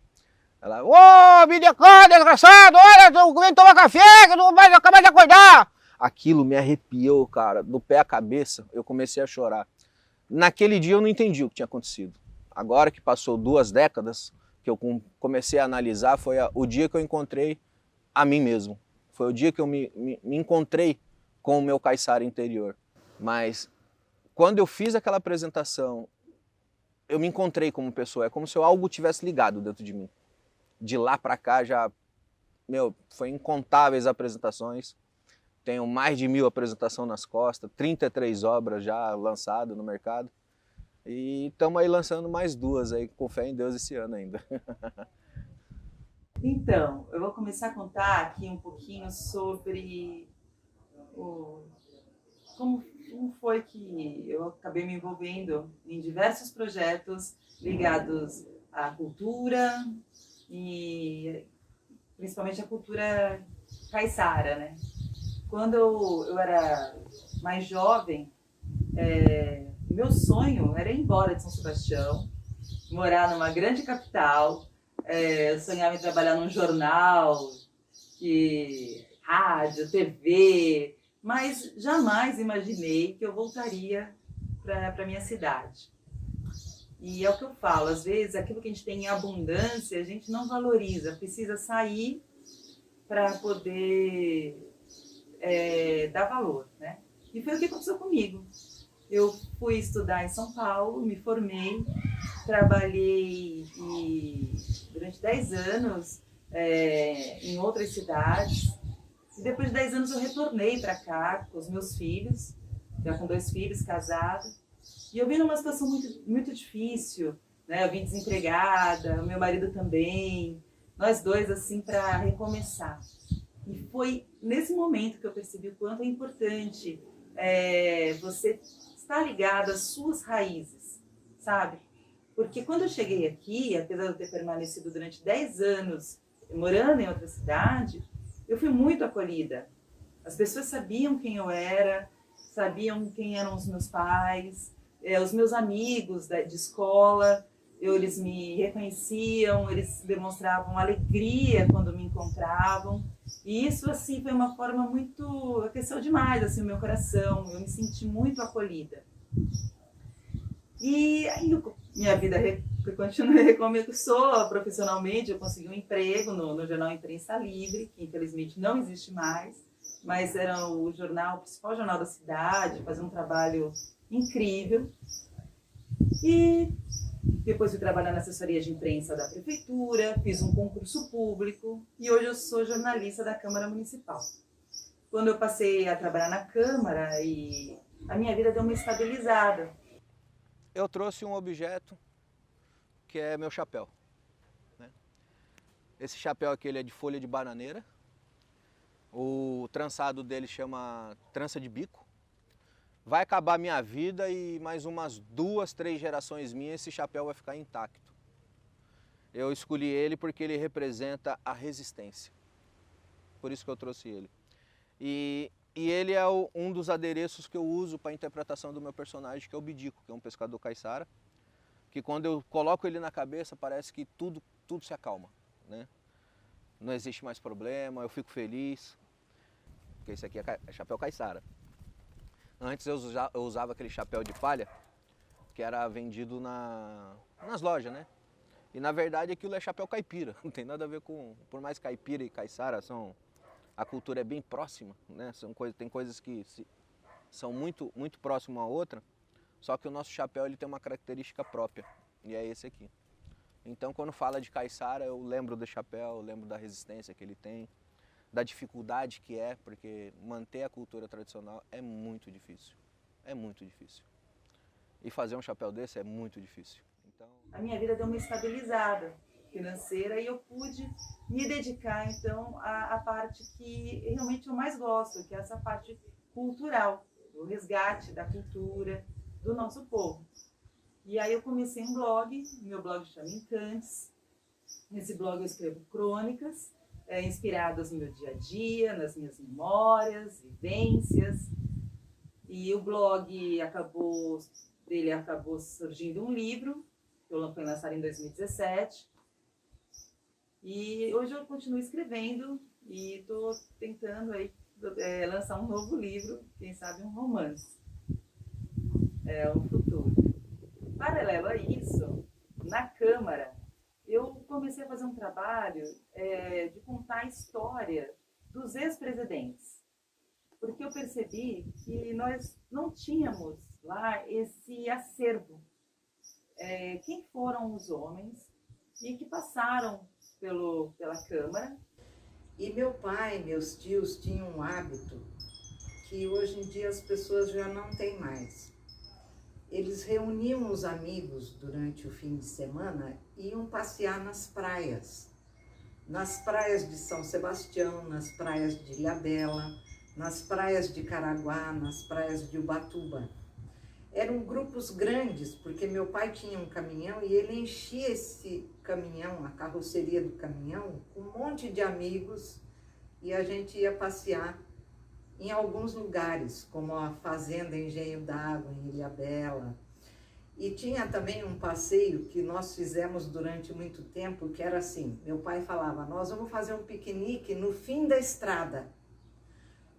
B: Ela, ô, me decora, desgraçado, olha, eu vim tomar café, que não vai acabar de acordar. Aquilo me arrepiou, cara, do pé à cabeça, eu comecei a chorar. Naquele dia eu não entendi o que tinha acontecido. Agora que passou 2 décadas, que eu comecei a analisar, foi o dia que eu encontrei a mim mesmo. Foi o dia que eu me encontrei com o meu caiçara interior. Mas quando eu fiz aquela apresentação, eu me encontrei como pessoa. É como se algo tivesse ligado dentro de mim. De lá para cá já, foi incontáveis apresentações. Tenho mais de 1000 apresentações nas costas, 33 obras já lançadas no mercado. E estamos aí lançando mais 2 aí, com fé em Deus, esse ano ainda.
C: Então, eu vou começar a contar aqui um pouquinho sobre como foi que eu acabei me envolvendo em diversos projetos ligados à cultura e principalmente à cultura caiçara, né? Quando eu era mais jovem, meu sonho era ir embora de São Sebastião, morar numa grande capital. Eu sonhava em trabalhar num jornal, rádio, TV, mas jamais imaginei que eu voltaria para a minha cidade. E é o que eu falo, às vezes aquilo que a gente tem em abundância, a gente não valoriza, precisa sair para poder dar valor, né? E foi o que aconteceu comigo. Eu fui estudar em São Paulo, me formei, trabalhei durante 10 anos em outras cidades. E depois de 10 anos eu retornei para cá com os meus filhos, já com 2 filhos, casado. E eu vim numa situação muito, muito difícil, né? Eu vim desempregada, o meu marido também, nós dois assim para recomeçar. E foi nesse momento que eu percebi o quanto é importante você estar ligado às suas raízes, sabe? Porque quando eu cheguei aqui, apesar de eu ter permanecido durante 10 anos morando em outra cidade, eu fui muito acolhida. As pessoas sabiam quem eu era, sabiam quem eram os meus pais, os meus amigos de escola, eles me reconheciam, eles demonstravam alegria quando me encontravam. E isso, assim, foi uma forma muito... aqueceu demais, assim, o meu coração. Eu me senti muito acolhida. E aí minha vida continuei como eu sou profissionalmente. Eu consegui um emprego no jornal Imprensa Livre, que infelizmente não existe mais, mas era o principal jornal da cidade, fazia um trabalho incrível. E depois fui trabalhar na assessoria de imprensa da prefeitura, fiz um concurso público e hoje eu sou jornalista da Câmara Municipal. Quando eu passei a trabalhar na Câmara, a minha vida deu uma estabilizada.
B: Eu trouxe um objeto que é meu chapéu, né? Esse chapéu aqui ele é de folha de bananeira. O trançado dele chama trança de bico. Vai acabar a minha vida e mais umas 2, 3 gerações minhas esse chapéu vai ficar intacto. Eu escolhi ele porque ele representa a resistência. Por isso que eu trouxe ele. E ele é um dos adereços que eu uso para a interpretação do meu personagem, que é o Bidico, que é um pescador caiçara, que quando eu coloco ele na cabeça parece que tudo se acalma, né? Não existe mais problema, eu fico feliz, porque esse aqui é chapéu caiçara. Antes eu usava aquele chapéu de palha que era vendido nas lojas, né? E na verdade aquilo é chapéu caipira, não tem nada a ver com... Por mais caipira e caiçara a cultura é bem próxima, né? Tem coisas que são muito, muito próximas uma à outra, só que o nosso chapéu ele tem uma característica própria, E é esse aqui. Então, quando fala de Caiçara, eu lembro do chapéu, eu lembro da resistência que ele tem, da dificuldade que é, porque manter a cultura tradicional é muito difícil. É muito difícil. E fazer um chapéu desse é muito difícil. Então...
C: A minha vida deu uma estabilizada financeira e eu pude me dedicar, então, à parte que realmente eu mais gosto, que é essa parte cultural, o resgate da cultura do nosso povo. E aí eu comecei um blog, meu blog chama Encantes. Nesse blog eu escrevo crônicas, inspiradas no meu dia a dia, nas minhas memórias, vivências. E o blog acabou surgindo um livro, que foi lançado em 2017. E hoje eu continuo escrevendo e estou tentando aí, lançar um novo livro, quem sabe um romance. É um futuro. Paralelo a isso, na Câmara, eu comecei a fazer um trabalho de contar a história dos ex-presidentes. Porque eu percebi que nós não tínhamos lá esse acervo. Quem foram os homens e que passaram pela Câmara.
D: E meu pai, meus tios tinham um hábito que hoje em dia as pessoas já não têm mais. Eles reuniam os amigos durante o fim de semana e iam passear nas praias de São Sebastião, nas praias de Ilhabela, nas praias de Caraguá, nas praias de Ubatuba. Eram grupos grandes, porque meu pai tinha um caminhão e ele enchia esse caminhão, a carroceria do caminhão, com um monte de amigos, e a gente ia passear em alguns lugares, como a Fazenda Engenho d'Água, em Ilhabela. E tinha também um passeio que nós fizemos durante muito tempo, que era assim, meu pai falava, nós vamos fazer um piquenique no fim da estrada,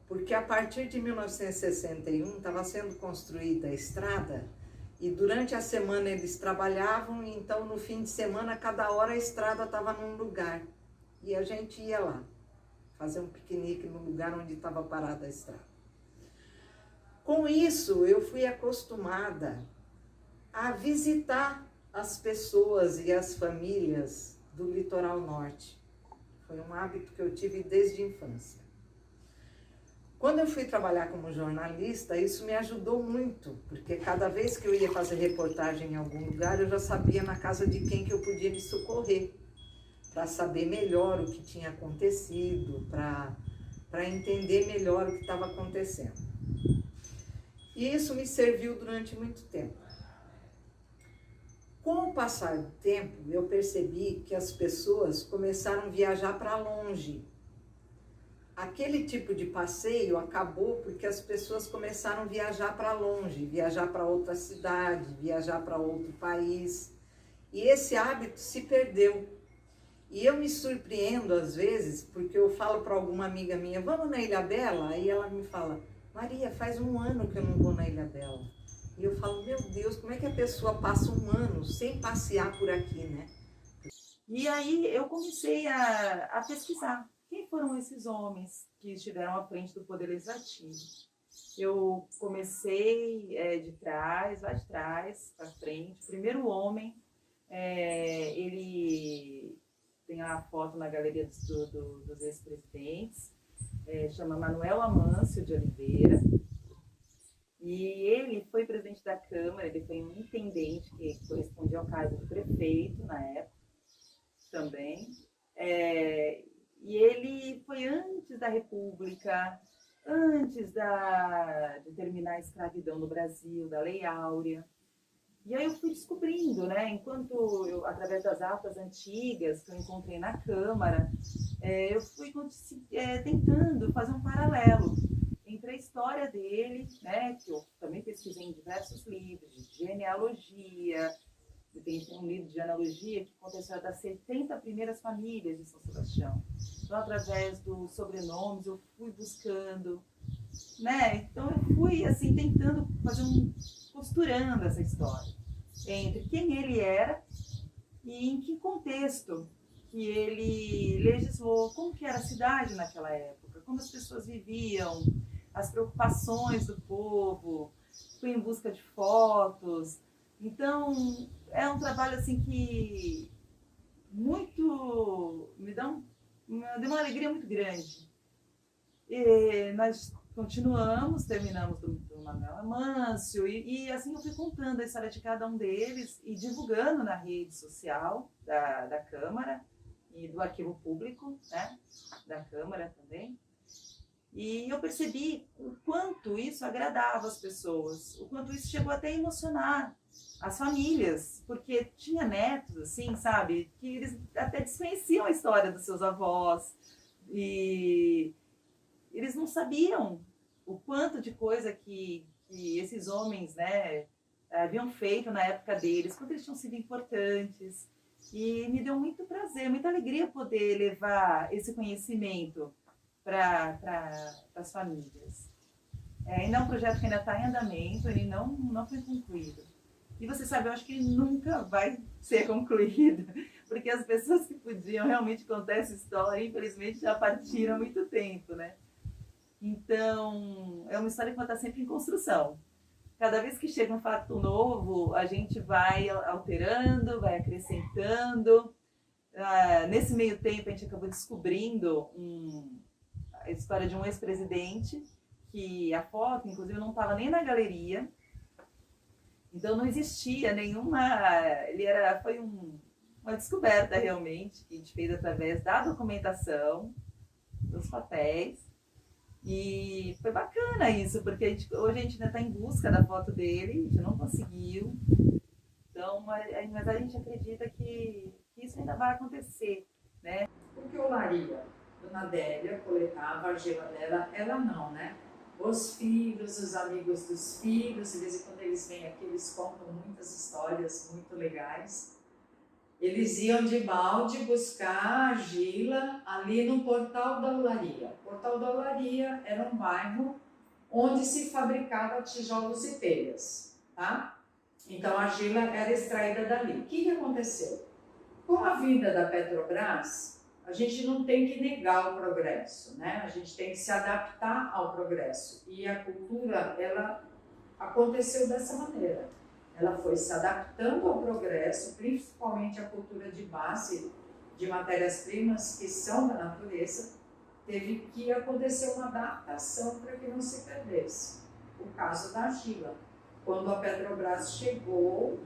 D: porque a partir de 1961 estava sendo construída a estrada e durante a semana eles trabalhavam, e então no fim de semana, cada hora a estrada estava num lugar. E a gente ia lá, fazer um piquenique no lugar onde estava parada a estrada. Com isso, eu fui acostumada a visitar as pessoas e as famílias do litoral norte. Foi um hábito que eu tive desde a infância. Quando eu fui trabalhar como jornalista, isso me ajudou muito, porque cada vez que eu ia fazer reportagem em algum lugar, eu já sabia na casa de quem que eu podia me socorrer, para saber melhor o que tinha acontecido, para entender melhor o que estava acontecendo. E isso me serviu durante muito tempo. Com o passar do tempo, eu percebi que as pessoas começaram a viajar para longe. Aquele tipo de passeio acabou porque as pessoas começaram a viajar para longe, viajar para outra cidade, viajar para outro país. E esse hábito se perdeu. E eu me surpreendo às vezes, porque eu falo para alguma amiga minha, vamos na Ilhabela? Aí ela me fala, Maria, faz 1 ano que eu não vou na Ilhabela. E eu falo, meu Deus, como é que a pessoa passa 1 ano sem passear por aqui, né?
C: E aí eu comecei a pesquisar. Quem foram esses homens que estiveram à frente do Poder Legislativo? Eu comecei de trás, lá de trás para frente. O primeiro homem, ele tem a foto na galeria dos ex-presidentes, chama Manuel Amâncio de Oliveira. E ele foi presidente da Câmara, ele foi um intendente que correspondia ao cargo de prefeito na época também. E ele foi antes da República, antes de terminar a escravidão no Brasil, da Lei Áurea. E aí eu fui descobrindo, né, através das atas antigas que eu encontrei na Câmara, eu fui tentando fazer um paralelo entre a história dele, né, que eu também pesquisei em diversos livros, de genealogia. Tem um livro de genealogia que conta a história das 70 primeiras famílias de São Sebastião. Então, através dos sobrenomes, eu fui buscando, né? Então, eu fui, assim, tentando costurando essa história entre quem ele era e em que contexto que ele legislou, como que era a cidade naquela época, como as pessoas viviam, as preocupações do povo. Fui em busca de fotos. Então, é um trabalho assim que muito me dá deu uma alegria muito grande. E nós continuamos, terminamos do Manuel Amâncio e assim eu fui contando a história de cada um deles e divulgando na rede social da Câmara e do Arquivo Público, né, da Câmara também. E eu percebi o quanto isso agradava as pessoas, o quanto isso chegou até a emocionar as famílias, porque tinha netos, assim, sabe, que eles até desconheciam a história dos seus avós e eles não sabiam o quanto de coisa que esses homens, né, haviam feito na época deles, quanto eles tinham sido importantes. E me deu muito prazer, muita alegria poder levar esse conhecimento para as famílias. Ainda é um projeto que ainda está em andamento, ele não foi concluído. E você sabe, eu acho que ele nunca vai ser concluído, porque as pessoas que podiam realmente contar essa história, infelizmente, já partiram há muito tempo, né? Então, é uma história que vai estar sempre em construção. Cada vez que chega um fato novo, a gente vai alterando, vai acrescentando. Nesse meio tempo, a gente acabou descobrindo a história de um ex-presidente, que a foto, inclusive, não estava nem na galeria. Então, não existia nenhuma... Foi uma descoberta, realmente, que a gente fez através da documentação, dos papéis. E foi bacana isso, porque hoje a gente ainda está em busca da foto dele, a gente não conseguiu. Então, mas a gente acredita que isso ainda vai acontecer, né?
A: O que olaria? Dona Adélia coletava a argila dela, ela não, né? Os filhos, os amigos dos filhos, de vez em quando eles vêm aqui, eles contam muitas histórias muito legais. Eles iam de balde buscar argila ali no Portal da Olaria. O Portal da Olaria era um bairro onde se fabricava tijolos e telhas, tá? Então a argila era extraída dali. O que aconteceu? Com a vinda da Petrobras, a gente não tem que negar o progresso, né? A gente tem que se adaptar ao progresso. E a cultura, ela aconteceu dessa maneira. Ela foi se adaptando ao progresso, principalmente a cultura de base de matérias-primas que são da natureza, teve que acontecer uma adaptação para que não se perdesse. O caso da argila. Quando a Petrobras chegou,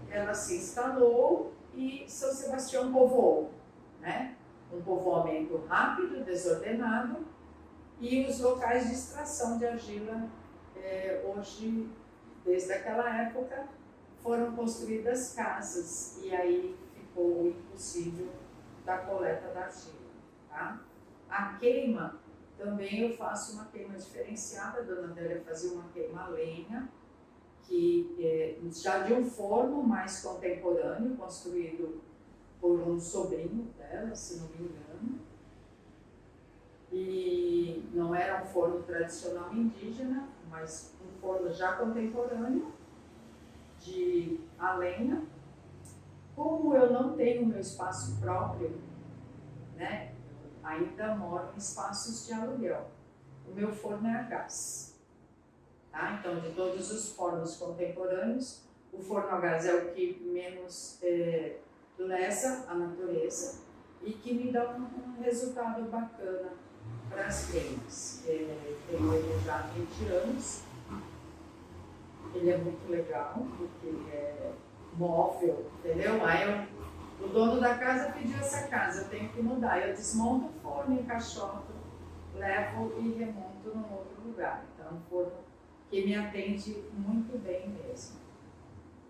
A: ela se instalou e São Sebastião povoou, né? Um povoamento rápido, desordenado, e os locais de extração de argila, hoje, desde aquela época, foram construídas casas e aí ficou impossível da coleta da argila, tá? A queima, também eu faço uma queima diferenciada, a Dona Adélia fazia uma queima a lenha, que já de um forno mais contemporâneo, construído por um sobrinho dela, se não me engano. E não era um forno tradicional indígena, mas um forno já contemporâneo, de a lenha. Como eu não tenho meu espaço próprio, né, ainda moro em espaços de aluguel. O meu forno é a gás. Tá? Então, de todos os fornos contemporâneos, o forno a gás é o que menos lesa a natureza e que me dá um resultado bacana para as queimas. Tenho ele já há 20 anos. Ele é muito legal, porque ele é móvel, entendeu? Aí o dono da casa pediu essa casa, eu tenho que mudar. Eu desmonto o forno, encaixoto, levo e remonto num outro lugar. Então, é um forno que me atende muito bem mesmo.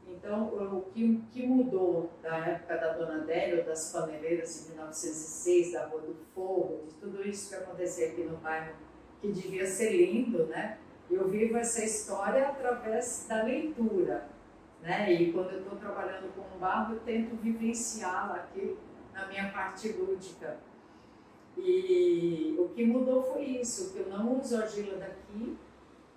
A: Então, o que mudou da época da Dona Adélia, das paneleiras de 1906, da Rua do Fogo, de tudo isso que acontecia aqui no bairro, que devia ser lindo, né? Eu vivo essa história através da leitura, né? E quando eu estou trabalhando com o barro, eu tento vivenciá-la aqui na minha parte lúdica. E o que mudou foi isso, que eu não uso argila daqui,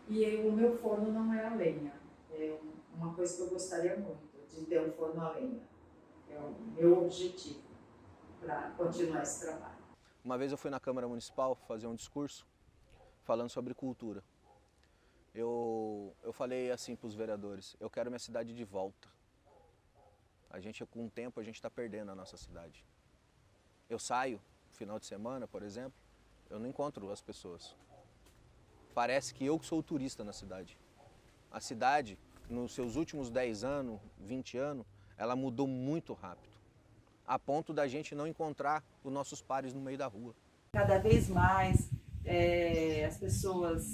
A: e o meu forno não é a lenha. É uma coisa que eu gostaria muito, de ter um forno a lenha. É o meu objetivo para continuar esse trabalho.
B: Uma vez eu fui na Câmara Municipal fazer um discurso falando sobre cultura. eu falei assim para os vereadores, eu quero minha cidade de volta. Com o tempo, a gente está perdendo a nossa cidade. Eu saio, final de semana, por exemplo, eu não encontro as pessoas. Parece que eu que sou o turista na cidade. A cidade, nos seus últimos 10 anos, 20 anos, ela mudou muito rápido, a ponto da gente não encontrar os nossos pares no meio da rua.
C: Cada vez mais as pessoas,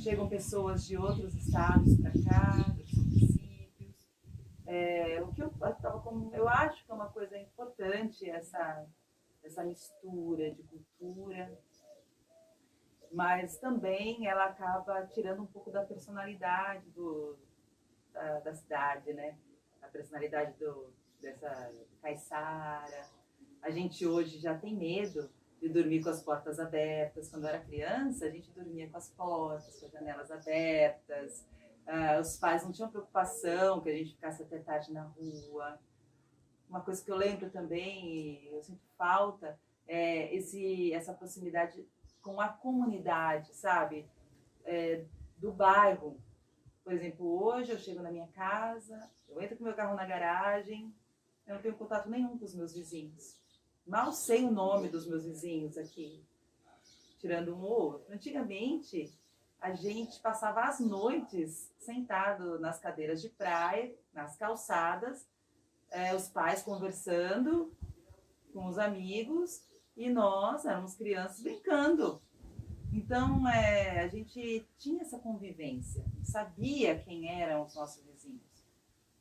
C: chegam pessoas de outros estados para cá, dos municípios. Eu acho que é uma coisa importante essa mistura de cultura, mas também ela acaba tirando um pouco da personalidade da cidade, né? A personalidade dessa caiçara. A gente hoje já tem medo de dormir com as portas abertas. Quando eu era criança, a gente dormia com as portas, com as janelas abertas. Os pais não tinham preocupação que a gente ficasse até tarde na rua. Uma coisa que eu lembro também, e eu sinto falta, é essa proximidade com a comunidade, sabe? Do bairro. Por exemplo, hoje eu chego na minha casa, eu entro com meu carro na garagem, eu não tenho contato nenhum com os meus vizinhos. Mal sei o nome dos meus vizinhos aqui, tirando um ou outro. Antigamente, a gente passava as noites sentado nas cadeiras de praia, nas calçadas, os pais conversando com os amigos e nós éramos crianças brincando. Então, a gente tinha essa convivência, sabia quem eram os nossos vizinhos.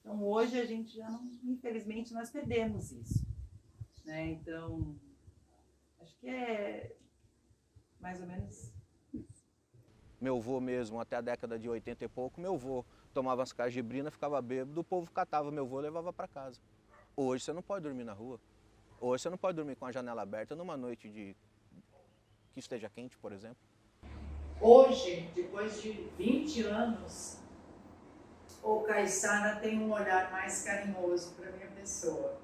C: Então, hoje a gente já não, infelizmente, nós perdemos isso. Né? Então, acho que é mais ou menos isso.
B: Meu avô mesmo, até a década de 80 e pouco, meu avô tomava as cajibrinas, ficava bêbado, o povo catava meu avô e levava para casa. Hoje você não pode dormir na rua. Hoje você não pode dormir com a janela aberta numa noite que esteja quente, por exemplo.
A: Hoje, depois de 20 anos, o caiçara tem um olhar mais carinhoso para a minha pessoa.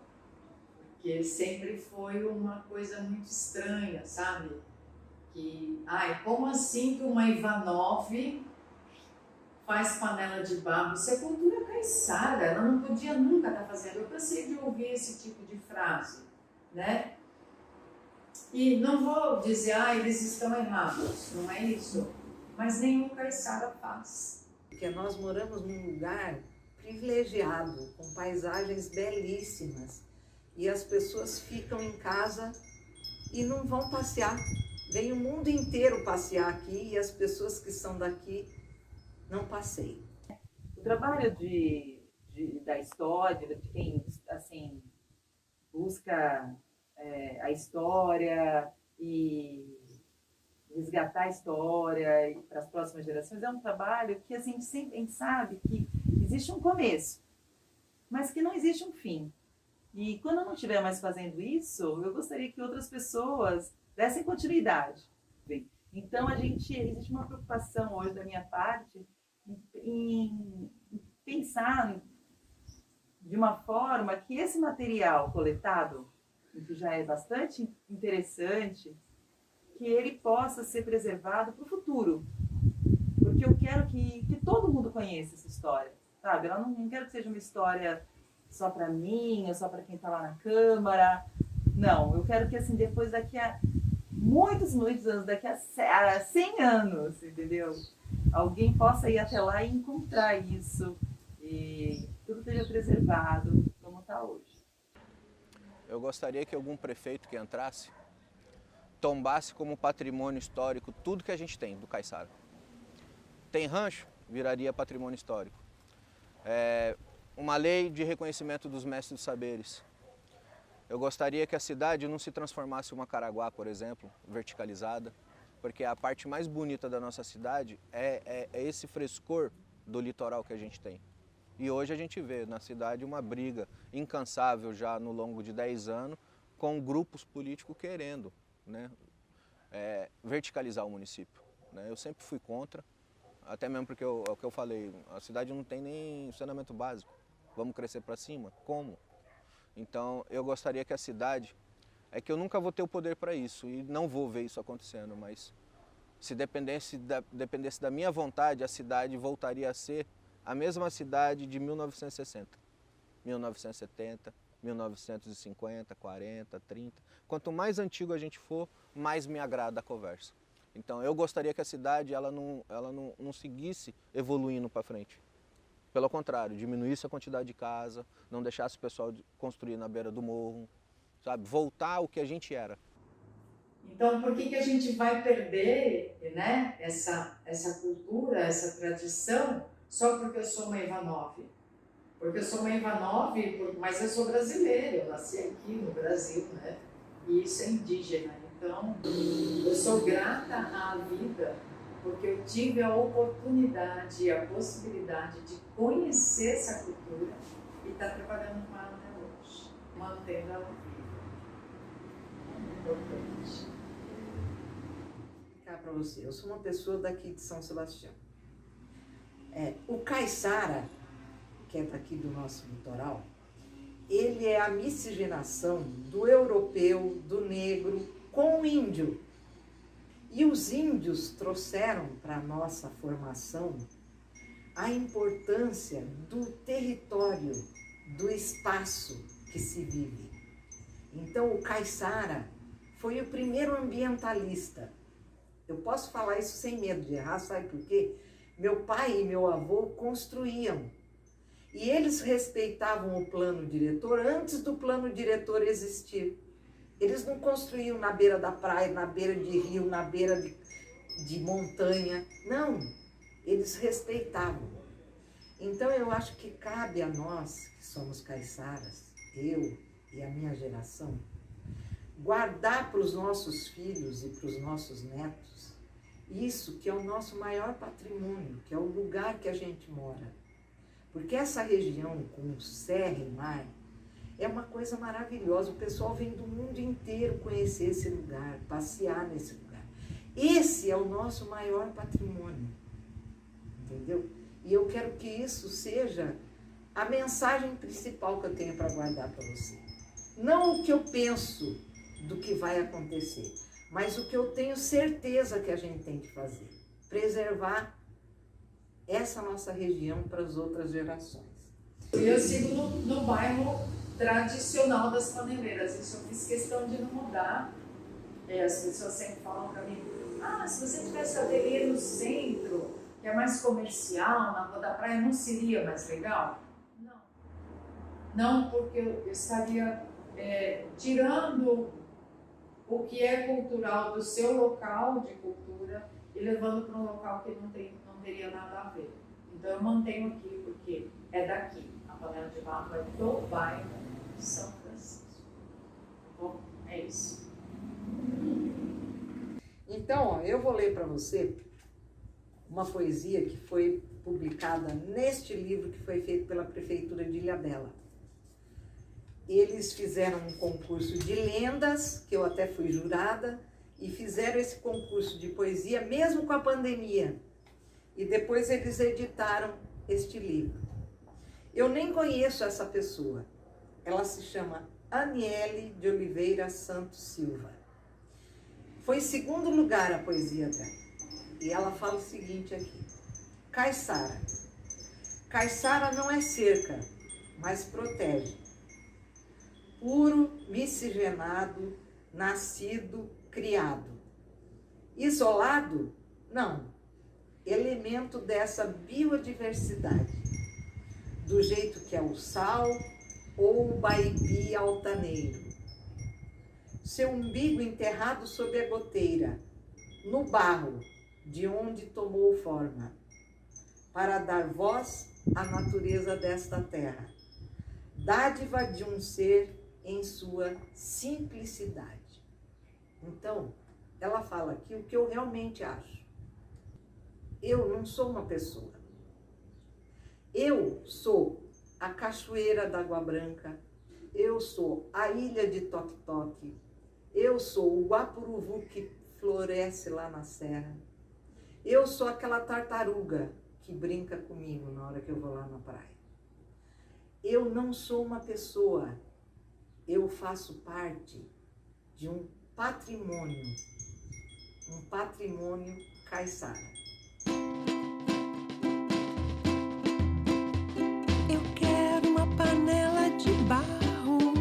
A: Porque sempre foi uma coisa muito estranha, sabe? Como assim que uma Ivanov faz panela de barro? Isso é cultura caiçara, ela não podia nunca estar fazendo. Eu cansei de ouvir esse tipo de frase, né? E não vou dizer, eles estão errados, não é isso. Mas nenhum caiçara faz.
D: Porque nós moramos num lugar privilegiado, com paisagens belíssimas. E as pessoas ficam em casa e não vão passear. Vem o mundo inteiro passear aqui e as pessoas que são daqui não passeiam.
C: O trabalho da história, de quem assim, busca a história e resgatar a história para as próximas gerações, é um trabalho que assim, a gente sabe que existe um começo, mas que não existe um fim. E quando eu não estiver mais fazendo isso, eu gostaria que outras pessoas dessem continuidade. Então, existe uma preocupação hoje da minha parte em pensar de uma forma que esse material coletado, que já é bastante interessante, que ele possa ser preservado para o futuro. Porque eu quero que todo mundo conheça essa história, sabe? Eu não quero que seja uma história só para mim, ou só para quem está lá na Câmara. Não, eu quero que assim, depois daqui a muitos anos, daqui a 100 anos, entendeu? Alguém possa ir até lá e encontrar isso e tudo esteja preservado como está hoje.
B: Eu gostaria que algum prefeito que entrasse tombasse como patrimônio histórico tudo que a gente tem do caiçara. Tem rancho, viraria patrimônio histórico. Uma lei de reconhecimento dos mestres dos saberes. Eu gostaria que a cidade não se transformasse em uma Caraguá, por exemplo, verticalizada, porque a parte mais bonita da nossa cidade é esse frescor do litoral que a gente tem. E hoje a gente vê na cidade uma briga incansável já no longo de 10 anos com grupos políticos querendo, né, verticalizar o município. Né? Eu sempre fui contra, até mesmo porque é o que eu falei, a cidade não tem nem saneamento básico. Vamos crescer para cima? Como? Então eu gostaria que a cidade, que eu nunca vou ter o poder para isso e não vou ver isso acontecendo, mas Se dependesse da minha vontade, a cidade voltaria a ser a mesma cidade de 1960, 1970, 1950, 40, 30. Quanto mais antigo a gente for, mais me agrada a conversa. Então eu gostaria que a cidade ela não seguisse evoluindo para frente. Pelo contrário, diminuísse a quantidade de casa, não deixasse o pessoal construir na beira do morro, sabe? Voltar ao que a gente era.
A: Então, por que a gente vai perder, né, essa cultura, essa tradição, só porque eu sou uma Ivanov? Porque eu sou uma Ivanov, mas eu sou brasileira, eu nasci aqui no Brasil, né? E isso é indígena. Então, eu sou grata à vida, porque eu tive a oportunidade, a possibilidade de conhecer essa cultura e estar trabalhando com ela até hoje, mantendo ela viva. É importante.
D: Para você, eu sou uma pessoa daqui de São Sebastião. O caiçara, que é daqui do nosso litoral, ele é a miscigenação do europeu, do negro com o índio. E os índios trouxeram para a nossa formação a importância do território, do espaço que se vive. Então o caiçara foi o primeiro ambientalista. Eu posso falar isso sem medo de errar, sabe por quê? Meu pai e meu avô construíam. E eles respeitavam o plano diretor antes do plano diretor existir. Eles não construíam na beira da praia, na beira de rio, na beira de montanha. Não, eles respeitavam. Então eu acho que cabe a nós, que somos caiçaras, eu e a minha geração, guardar para os nossos filhos e para os nossos netos isso que é o nosso maior patrimônio, que é o lugar que a gente mora. Porque essa região com serra e mar é uma coisa maravilhosa. O pessoal vem do mundo inteiro conhecer esse lugar, passear nesse lugar. Esse é o nosso maior patrimônio, entendeu? E eu quero que isso seja a mensagem principal que eu tenho para guardar para você. Não o que eu penso do que vai acontecer, mas o que eu tenho certeza que a gente tem que fazer. Preservar essa nossa região para as outras gerações.
A: Eu sigo no bairro tradicional das paneleiras, isso eu fiz questão de não mudar. As pessoas sempre falam para mim, se você tivesse ateliê no centro, que é mais comercial, na Rua da Praia, não seria mais legal? Não. Não, porque eu estaria tirando o que é cultural do seu local de cultura e levando para um local que não teria nada a ver. Então eu mantenho aqui porque é daqui. A panela de barro é do bairro de São Francisco. Bom, é isso.
D: Então, eu vou ler para você uma poesia que foi publicada neste livro que foi feito pela Prefeitura de Ilhabela. Eles fizeram um concurso de lendas, que eu até fui jurada, e fizeram esse concurso de poesia mesmo com a pandemia. E depois eles editaram este livro. Eu nem conheço essa pessoa. Ela se chama Aniele de Oliveira Santos Silva. Foi em segundo lugar a poesia dela. E ela fala o seguinte aqui. Caiçara. Caiçara não é cerca, mas protege. Puro, miscigenado, nascido, criado. Isolado? Não. Elemento dessa biodiversidade. Do jeito que é o sal ou o baibi altaneiro. Seu umbigo enterrado sob a goteira, no barro, de onde tomou forma, para dar voz à natureza desta terra. Dádiva de um ser em sua simplicidade. Então, ela fala aqui o que eu realmente acho. Eu não sou uma pessoa. Eu sou a Cachoeira da Água Branca, eu sou a Ilha de Toque-Toque, eu sou o guapuruvu que floresce lá na serra, eu sou aquela tartaruga que brinca comigo na hora que eu vou lá na praia. Eu não sou uma pessoa, eu faço parte de um patrimônio um patrimônio caiçara.
E: Eu quero uma panela de barro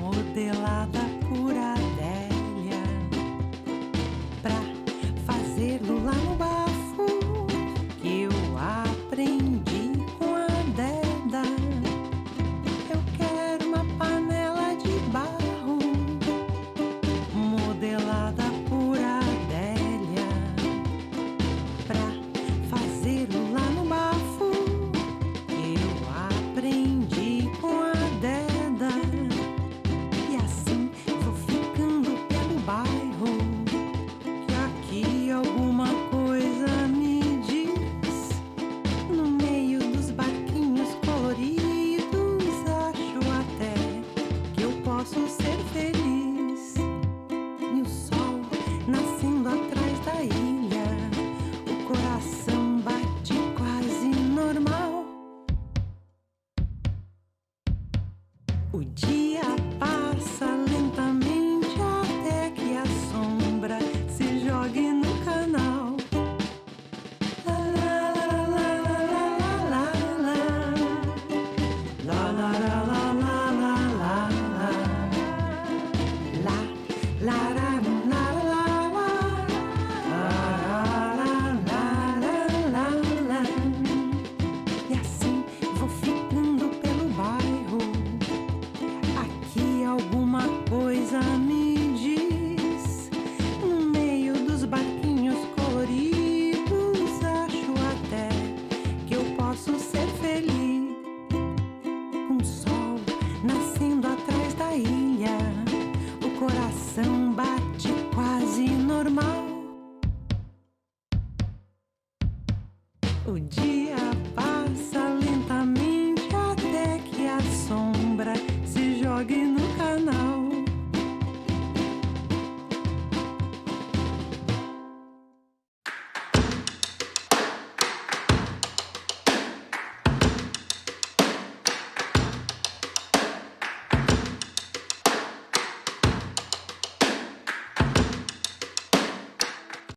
E: modelada por Adélia pra fazer lula no bafo que eu aprendi com a Deda. Eu quero uma panela de barro modelada por Adélia pra fazer lula no bafo que eu aprendi com a Deda. E assim vou ficando pelo bairro, que aqui alguma coisa me diz. No meio dos barquinhos coloridos, acho até que eu posso ser feliz. E o sol nascendo atrás da ilha, o coração bate quase normal. O dia passa lentamente até que a sombra se jogue no canal. La la la la la la la la la la la la la la la la e assim vou ficando pelo bairro. Aqui alguma coisa me diz. No meio dos barquinhos coloridos, acho até que eu posso ser feliz. Com o sol nascendo atrás da ilha, o coração bate quase normal. O dia